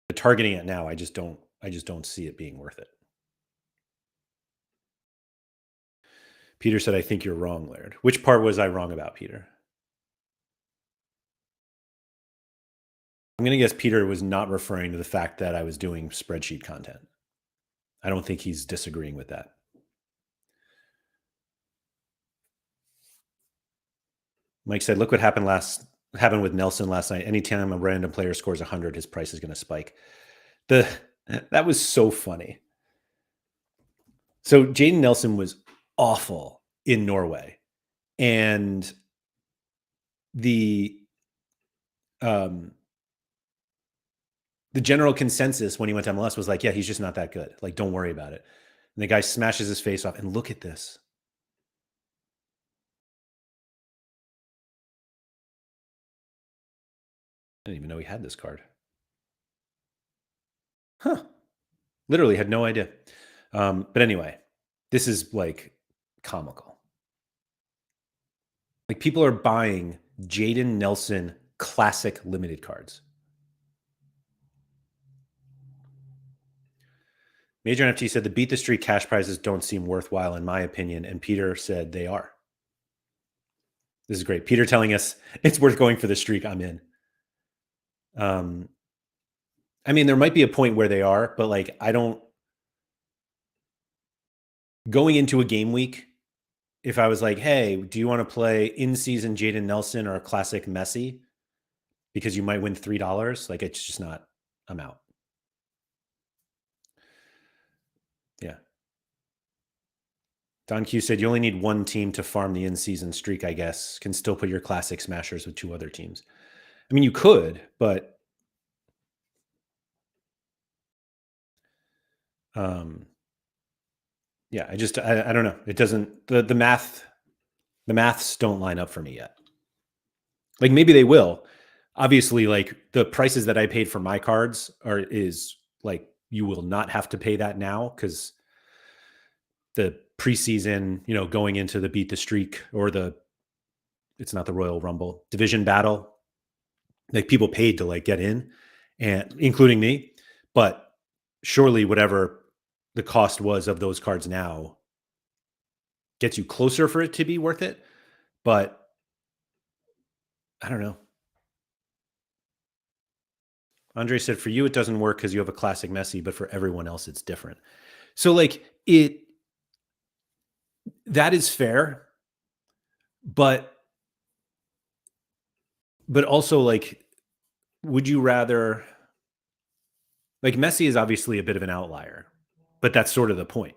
But targeting it now, I just don't see it being worth it. Peter said, I think you're wrong, Laird. Which part was I wrong about, Peter? I'm going to guess Peter was not referring to the fact that I was doing spreadsheet content. I don't think he's disagreeing with that. Mike said, look what happened with Nelson last night. Anytime a random player scores 100, his price is going to spike. That was so funny. So Jaden Nelson was awful in Norway. And the general consensus when he went to MLS was like, yeah, he's just not that good. Like, don't worry about it. And the guy smashes his face off. And look at this. I didn't even know he had this card. Huh. Literally had no idea. But anyway, this is like comical. Like, people are buying Jaden Nelson classic limited cards. Major NFT said the beat the streak cash prizes don't seem worthwhile in my opinion. And Peter said they are. This is great. Peter telling us it's worth going for the streak. I'm in. I mean, there might be a point where they are, but like, going into a game week, if I was like, hey, do you want to play in-season Jaden Nelson or a classic Messi? Because you might win $3. Like, it's just not, I'm out. Yeah. Don Q said, you only need one team to farm the in-season streak, I guess. Can still put your classic smashers with 2 other teams. I mean, you could, but yeah, I don't know. It doesn't, the maths don't line up for me yet. Like, maybe they will. Obviously, like, the prices that I paid for my cards is like, you will not have to pay that now because the preseason, going into the beat the streak or it's not the Royal Rumble division battle, like, people paid to like get in, and including me. But surely whatever the cost was of those cards now gets you closer for it to be worth it. But I don't know. Andre said, for you, it doesn't work because you have a classic Messi, but for everyone else, it's different. So, like, that is fair, but also, like, would you rather, like, Messi is obviously a bit of an outlier, but that's sort of the point.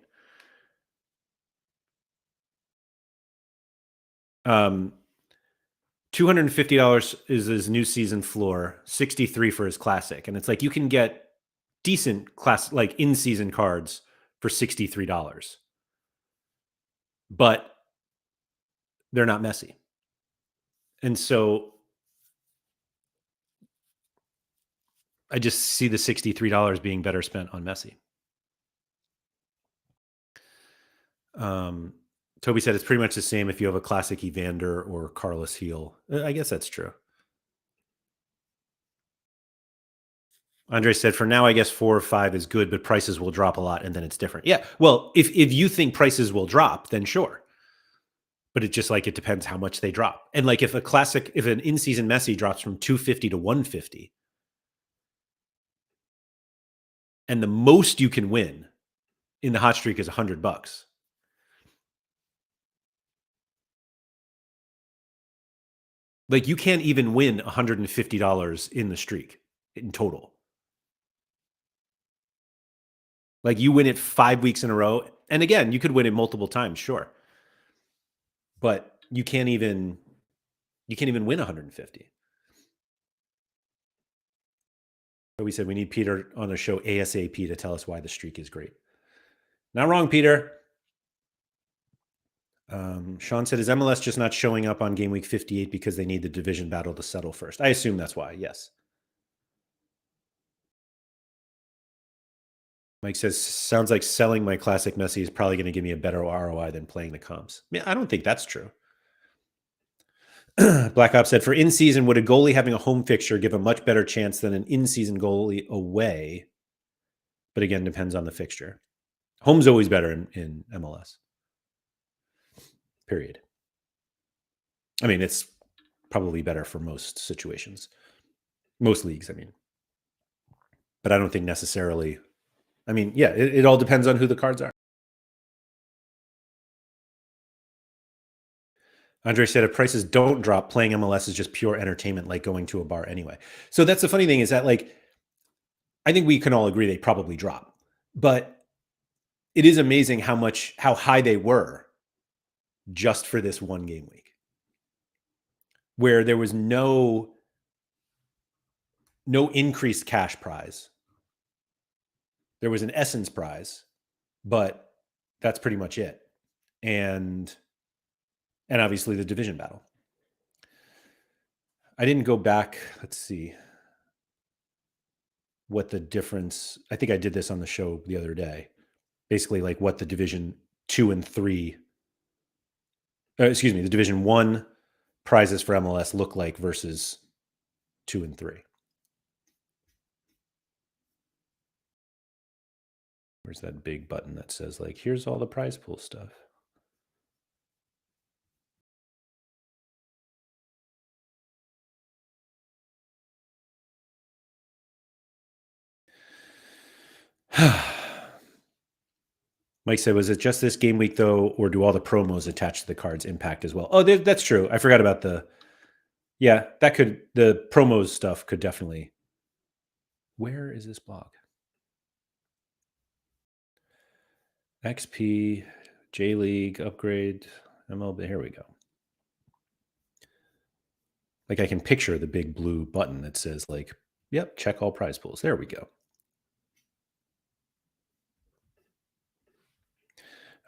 $250 is his new season floor, 63 for his classic. And it's like, you can get decent like in-season cards for $63. but they're not Messi. And so I just see the $63 being better spent on Messi. Toby said it's pretty much the same if you have a classic Evander or Carlos Heel. I guess that's true. Andre said, for now, I guess 4 or 5 is good, but prices will drop a lot and then it's different. Yeah. Well, if you think prices will drop, then sure. But it just like, it depends how much they drop. And like if an in-season Messi drops from 250 to 150, and the most you can win in the hot streak is $100. Like you can't even win $150 in the streak in total. Like you win it 5 weeks in a row. And again, you could win it multiple times, sure. But you can't even win 150. So we said we need Peter on the show ASAP to tell us why the streak is great. Not wrong, Peter. Sean said, is MLS just not showing up on game week 58 because they need the division battle to settle first? I assume that's why, yes. Mike says, sounds like selling my classic Messi is probably going to give me a better ROI than playing the comps. I mean, I don't think that's true. Black Ops said, for in-season, would a goalie having a home fixture give a much better chance than an in-season goalie away? But again, depends on the fixture. Home's always better in MLS. Period. I mean, it's probably better for most situations. Most leagues, I mean. But I don't think necessarily... I mean, yeah, it all depends on who the cards are. Andre said, if prices don't drop, playing MLS is just pure entertainment, like going to a bar anyway. So that's the funny thing is that, like, I think we can all agree they probably drop. But it is amazing how high they were just for this one game week, where there was no increased cash prize. There was an essence prize, but that's pretty much it. And obviously the division battle. I didn't go back. Let's see what the difference. I think I did this on the show the other day. Basically, like what the division 2 and 3, the division 1 prizes for MLS look like versus 2 and 3. Where's that big button that says, like, here's all the prize pool stuff? Mike said, was it just this game week, though, or do all the promos attached to the cards impact as well? Oh, that's true. I forgot about the promos stuff could definitely. Where is this blog? XP, J League, upgrade, MLB. Here we go. Like I can picture the big blue button that says, like, yep, check all prize pools. There we go.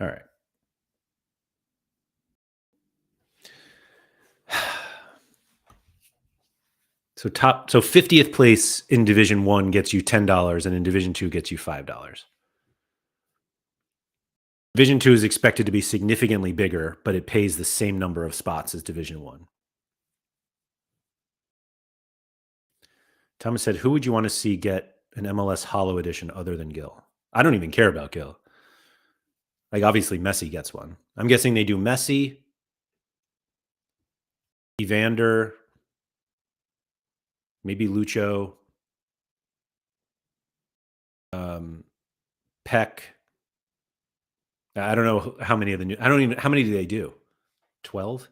All right. So 50th place in Division 1 gets you $10, and in Division 2 gets you $5. Division 2 is expected to be significantly bigger, but it pays the same number of spots as Division 1. Thomas said, who would you want to see get an MLS Holo edition other than Gil? I don't even care about Gil. Like, obviously, Messi gets one. I'm guessing they do Messi, Evander, maybe Lucho, Peck. I don't know how many of the new. How many do they do? 12?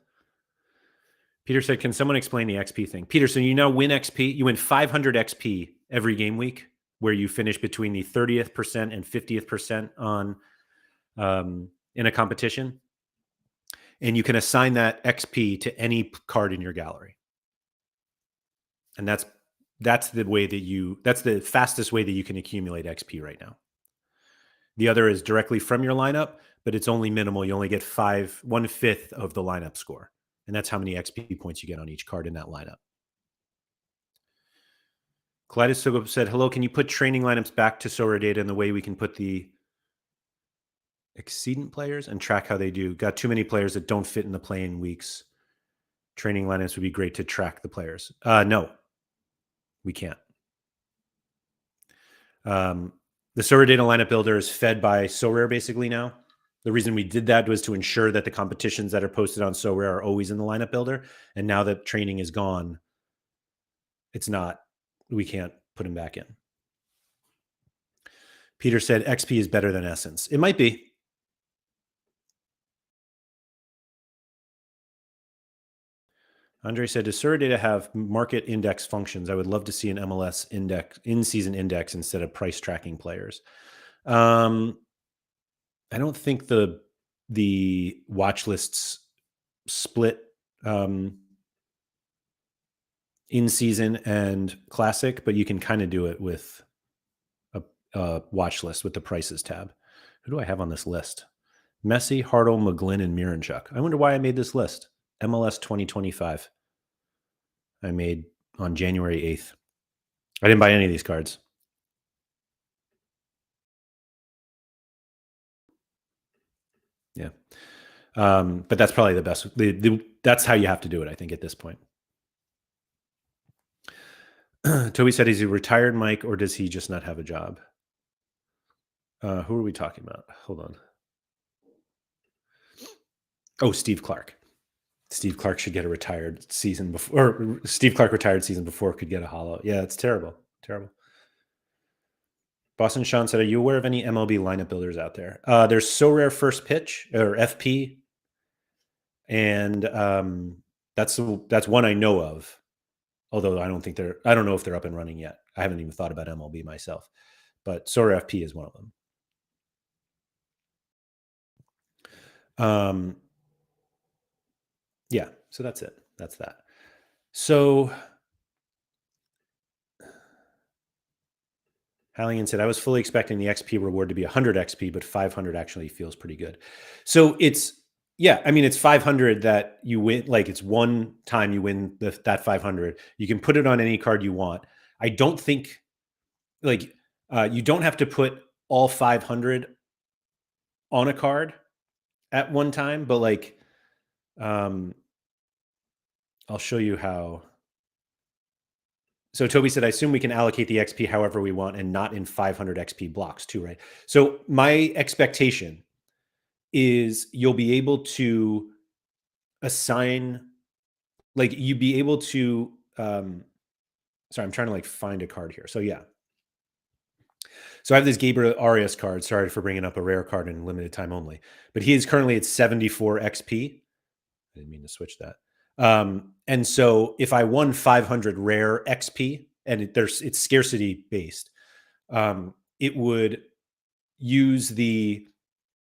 Peter said, can someone explain the XP thing? Peter, so you now win XP. You win 500 XP every game week, where you finish between the 30th percent and 50th percent on in a competition. And you can assign that XP to any card in your gallery. And that's the way that that's the fastest way that you can accumulate XP right now. The other is directly from your lineup, but it's only minimal. You only get 1/5 of the lineup score. And that's how many XP points you get on each card in that lineup. Kaleidoscope said, hello, can you put training lineups back to Sorare data in the way we can put the exceedant players and track how they do? Got too many players that don't fit in the playing weeks. Training lineups would be great to track the players. No, we can't. The Sorare data lineup builder is fed by Sorare basically now. The reason we did that was to ensure that the competitions that are posted on Sorare are always in the lineup builder. And now that training is gone, it's not, we can't put them back in. Peter said XP is better than Essence. It might be. Andre said, does Sorare data have market index functions? I would love to see an MLS index, in-season index instead of price tracking players. I don't think the watch lists split in season and classic, but you can kind of do it with a watch list with the prices tab. Who do I have on this list? Messi, Hartle, McGlynn, and Miranchuk. I wonder why I made this list. MLS 2025. I made on January 8th. I didn't buy any of these cards. Yeah. But that's probably the best. That's how you have to do it, I think, at this point. Toby said, is he retired, Mike, or does he just not have a job? Who are we talking about? Hold on. Oh, Steve Clark. Steve Clark should get a retired season before, or Steve Clark retired season before could get a holo. Yeah, it's terrible. Terrible. Boston Sean said, are you aware of any MLB lineup builders out there? There's Sorare First Pitch, or FP. And that's one I know of. Although I don't know if they're up and running yet. I haven't even thought about MLB myself. But Sorare FP is one of them. Yeah, so that's it. That's that. So Halligan said, I was fully expecting the XP reward to be 100 XP, but 500 actually feels pretty good. So it's 500 that you win. Like it's one time you win that 500. You can put it on any card you want. I don't think you don't have to put all 500 on a card at one time, but I'll show you how. So Toby said, I assume we can allocate the XP however we want and not in 500 XP blocks too, right? So my expectation is you'll be able to assign, you'd be able to, sorry, I'm trying to find a card here. So yeah. So I have this Gabriel Arias card. Sorry for bringing up a rare card in limited time only, but he is currently at 74 XP. I didn't mean to switch that. And so if I won 500 rare XP and it's scarcity based, it would use the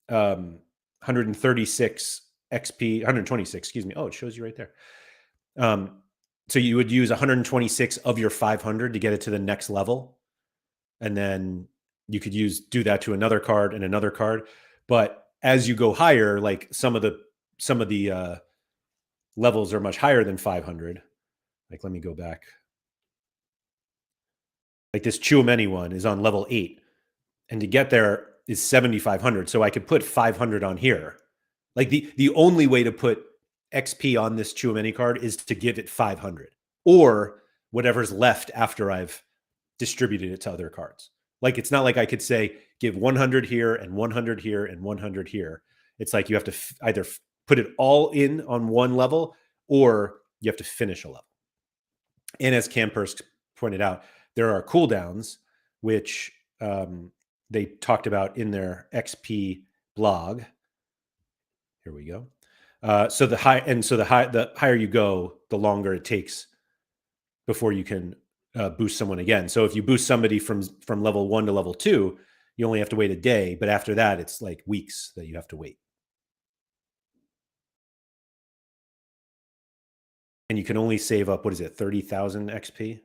136 XP, 126, excuse me. Oh, it shows you right there. So you would use 126 of your 500 to get it to the next level. And then you could do that to another card and another card. But as you go higher, some of the levels are much higher than 500. Let me go back. This Chouameni one is on level 8. And to get there is 7,500. So I could put 500 on here. The only way to put XP on this Chouameni card is to give it 500 or whatever's left after I've distributed it to other cards. It's not like I could say, give 100 here and 100 here and 100 here. It's you have to either put it all in on one level or you have to finish a level. And as Campers pointed out, there are cooldowns, which they talked about in their XP blog. Here we go. So the higher you go, the longer it takes before you can boost someone again. So if you boost somebody from level 1 to level 2, you only have to wait a day. But after that, it's weeks that you have to wait. And you can only save up, 30,000 XP?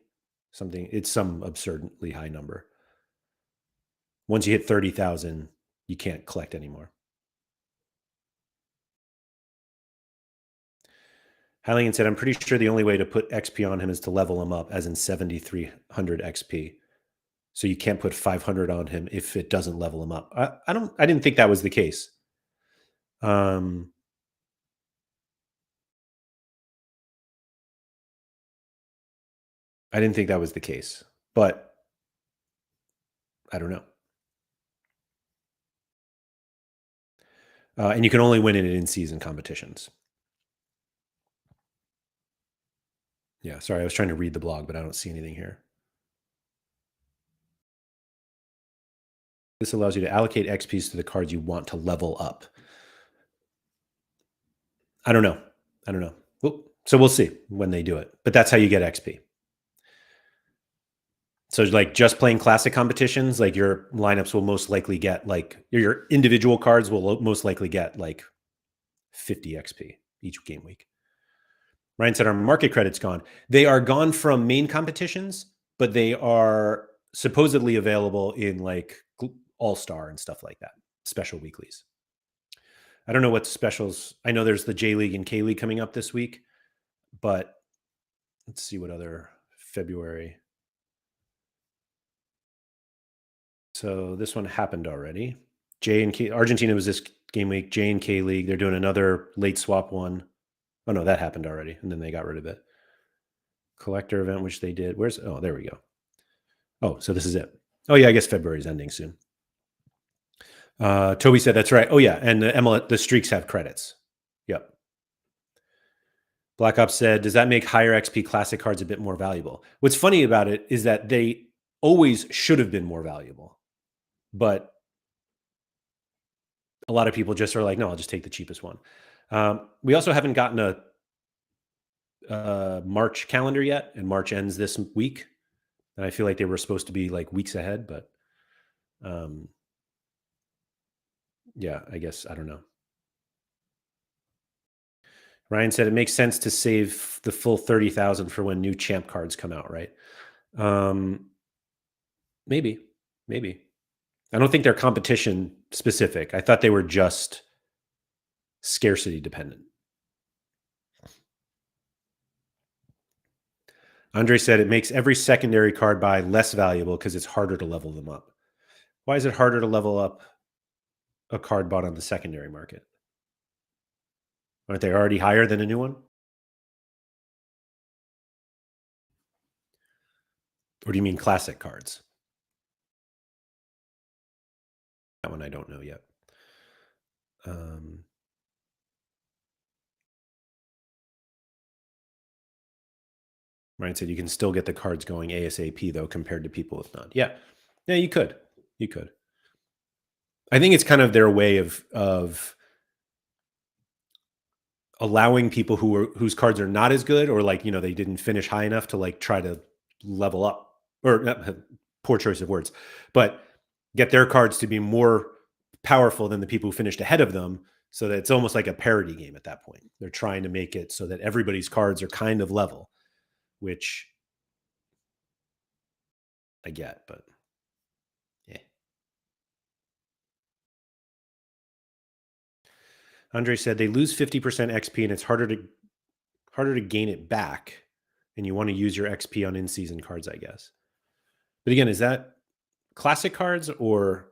It's some absurdly high number. Once you hit 30,000, you can't collect anymore. Halligan said, I'm pretty sure the only way to put XP on him is to level him up, as in 7,300 XP. So you can't put 500 on him if it doesn't level him up. I didn't think that was the case. I didn't think that was the case, but I don't know. And you can only win it in in-season competitions. Yeah, sorry, I was trying to read the blog, but I don't see anything here. This allows you to allocate XPs to the cards you want to level up. I don't know. So we'll see when they do it, but that's how you get XP. So like just playing classic competitions, like your lineups will most likely get like your individual cards will most likely get like 50 XP each game week. Ryan said our market credit's gone. They are gone from main competitions, but they are supposedly available in like All-Star and stuff like that, special weeklies. I don't know what specials. I know there's the J League and K League coming up this week, but let's see what other February. So this one happened already. J and K, Argentina was this game week. J and K League, they're doing another late swap one. Oh no, that happened already, and then they got rid of it. Collector event, which they did. Oh, there we go. Oh, so this is it. Oh yeah, I guess February's ending soon. Toby said that's right. Oh yeah, and the streaks have credits. Yep. Black Ops said, does that make higher XP classic cards a bit more valuable? What's funny about it is that they always should have been more valuable, but a lot of people just are like, no, I'll just take the cheapest one. We also haven't gotten a March calendar yet, and March ends this week. And I feel like they were supposed to be like weeks ahead, but yeah, I guess, I don't know. Ryan said it makes sense to save the full 30,000 for when new champ cards come out, right? Maybe. I don't think they're competition specific. I thought they were just scarcity dependent. Andre said it makes every secondary card buy less valuable because it's harder to level them up. Why is it harder to level up a card bought on the secondary market? Aren't they already higher than a new one? Or do you mean classic cards? That one I don't know yet. Ryan said you can still get the cards going ASAP though, compared to people with none. Yeah, you could. I think it's kind of their way of allowing people whose cards are not as good, or like, they didn't finish high enough to like try to level up, or poor choice of words, but get their cards to be more powerful than the people who finished ahead of them, so that it's almost like a parity game at that point. They're trying to make it so that everybody's cards are kind of level, which I get, but yeah. Andre said they lose 50% XP and it's harder to gain it back, and you want to use your XP on in-season cards, I guess. But again, is that classic cards or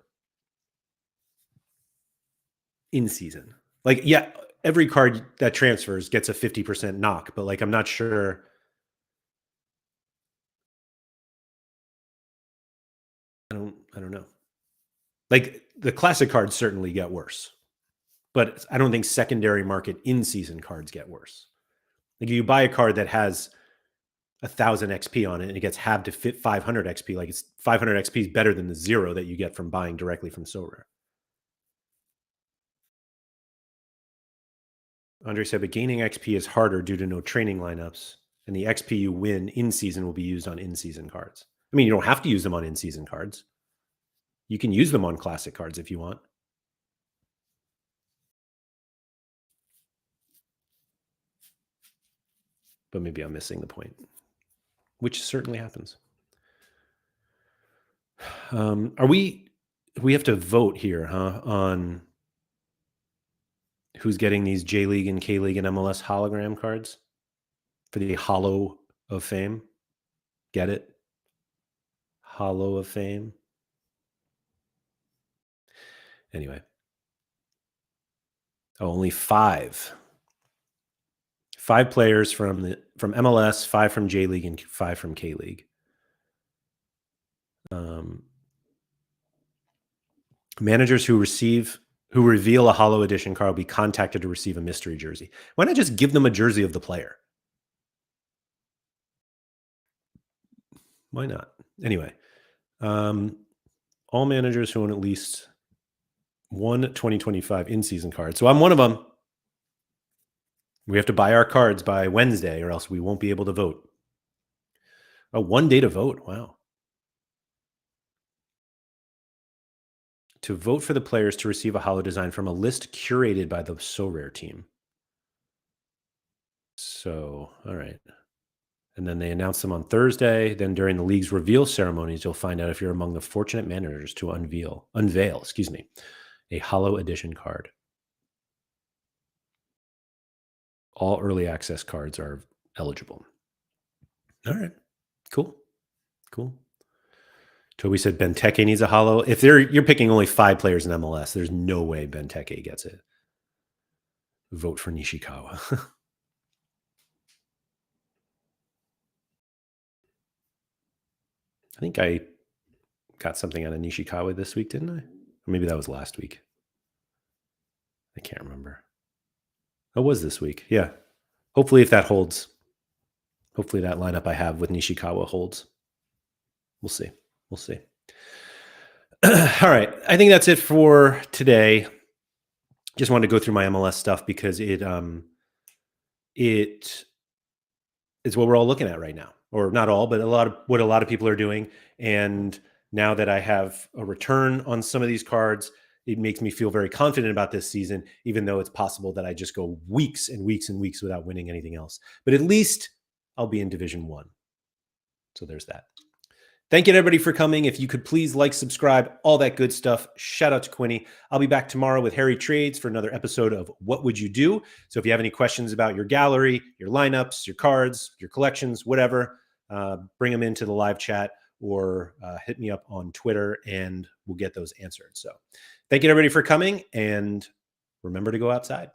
in-season? Like, yeah, every card that transfers gets a 50% knock, but like, I'm not sure. I don't know. Like, the classic cards certainly get worse, but I don't think secondary market in-season cards get worse. Like, you buy a card that has 1,000 XP on it and it gets halved to fit 500 XP. Like, it's 500 XP is better than the 0 that you get from buying directly from Sorare. Andre said, but gaining XP is harder due to no training lineups, and the XP you win in season will be used on in-season cards. I mean, you don't have to use them on in-season cards. You can use them on classic cards if you want. But maybe I'm missing the point, which certainly happens. Are we we have to vote here, huh? On who's getting these J League and K League and MLS hologram cards for the Hollow of Fame. Get it? Hollow of Fame. Anyway. Oh, only 5. 5 players from MLS, 5 from J League, and 5 from K League. Managers who reveal a Hollow Edition card will be contacted to receive a mystery jersey. Why not just give them a jersey of the player? Why not? Anyway, all managers who own at least one 2025 in-season card. So I'm one of them. We have to buy our cards by Wednesday or else we won't be able to vote. Oh, 1 day to vote. Wow. To vote for the players to receive a Hollow design from a list curated by the Sorare team. So, all right. And then they announce them on Thursday. Then during the league's reveal ceremonies, you'll find out if you're among the fortunate managers to unveil, a Hollow Edition card. All early access cards are eligible. All right. Cool. Toby said Benteke needs a Hollow. If you're picking only 5 players in MLS, there's no way Benteke gets it. Vote for Nishikawa. I think I got something out of Nishikawa this week, didn't I? Or maybe that was last week. I can't remember. It was this week. Yeah. Hopefully, if that holds, hopefully that lineup I have with Nishikawa holds. We'll see. All right. I think that's it for today. Just wanted to go through my MLS stuff because it is what we're all looking at right now, or not all, but a lot of people are doing. And now that I have a return on some of these cards, it makes me feel very confident about this season, even though it's possible that I just go weeks and weeks and weeks without winning anything else. But at least I'll be in Division 1. So there's that. Thank you, everybody, for coming. If you could please like, subscribe, all that good stuff. Shout out to Quinny. I'll be back tomorrow with Harry Trades for another episode of What Would You Do? So if you have any questions about your gallery, your lineups, your cards, your collections, whatever, bring them into the live chat or hit me up on Twitter and we'll get those answered. So thank you, everybody, for coming, and remember to go outside.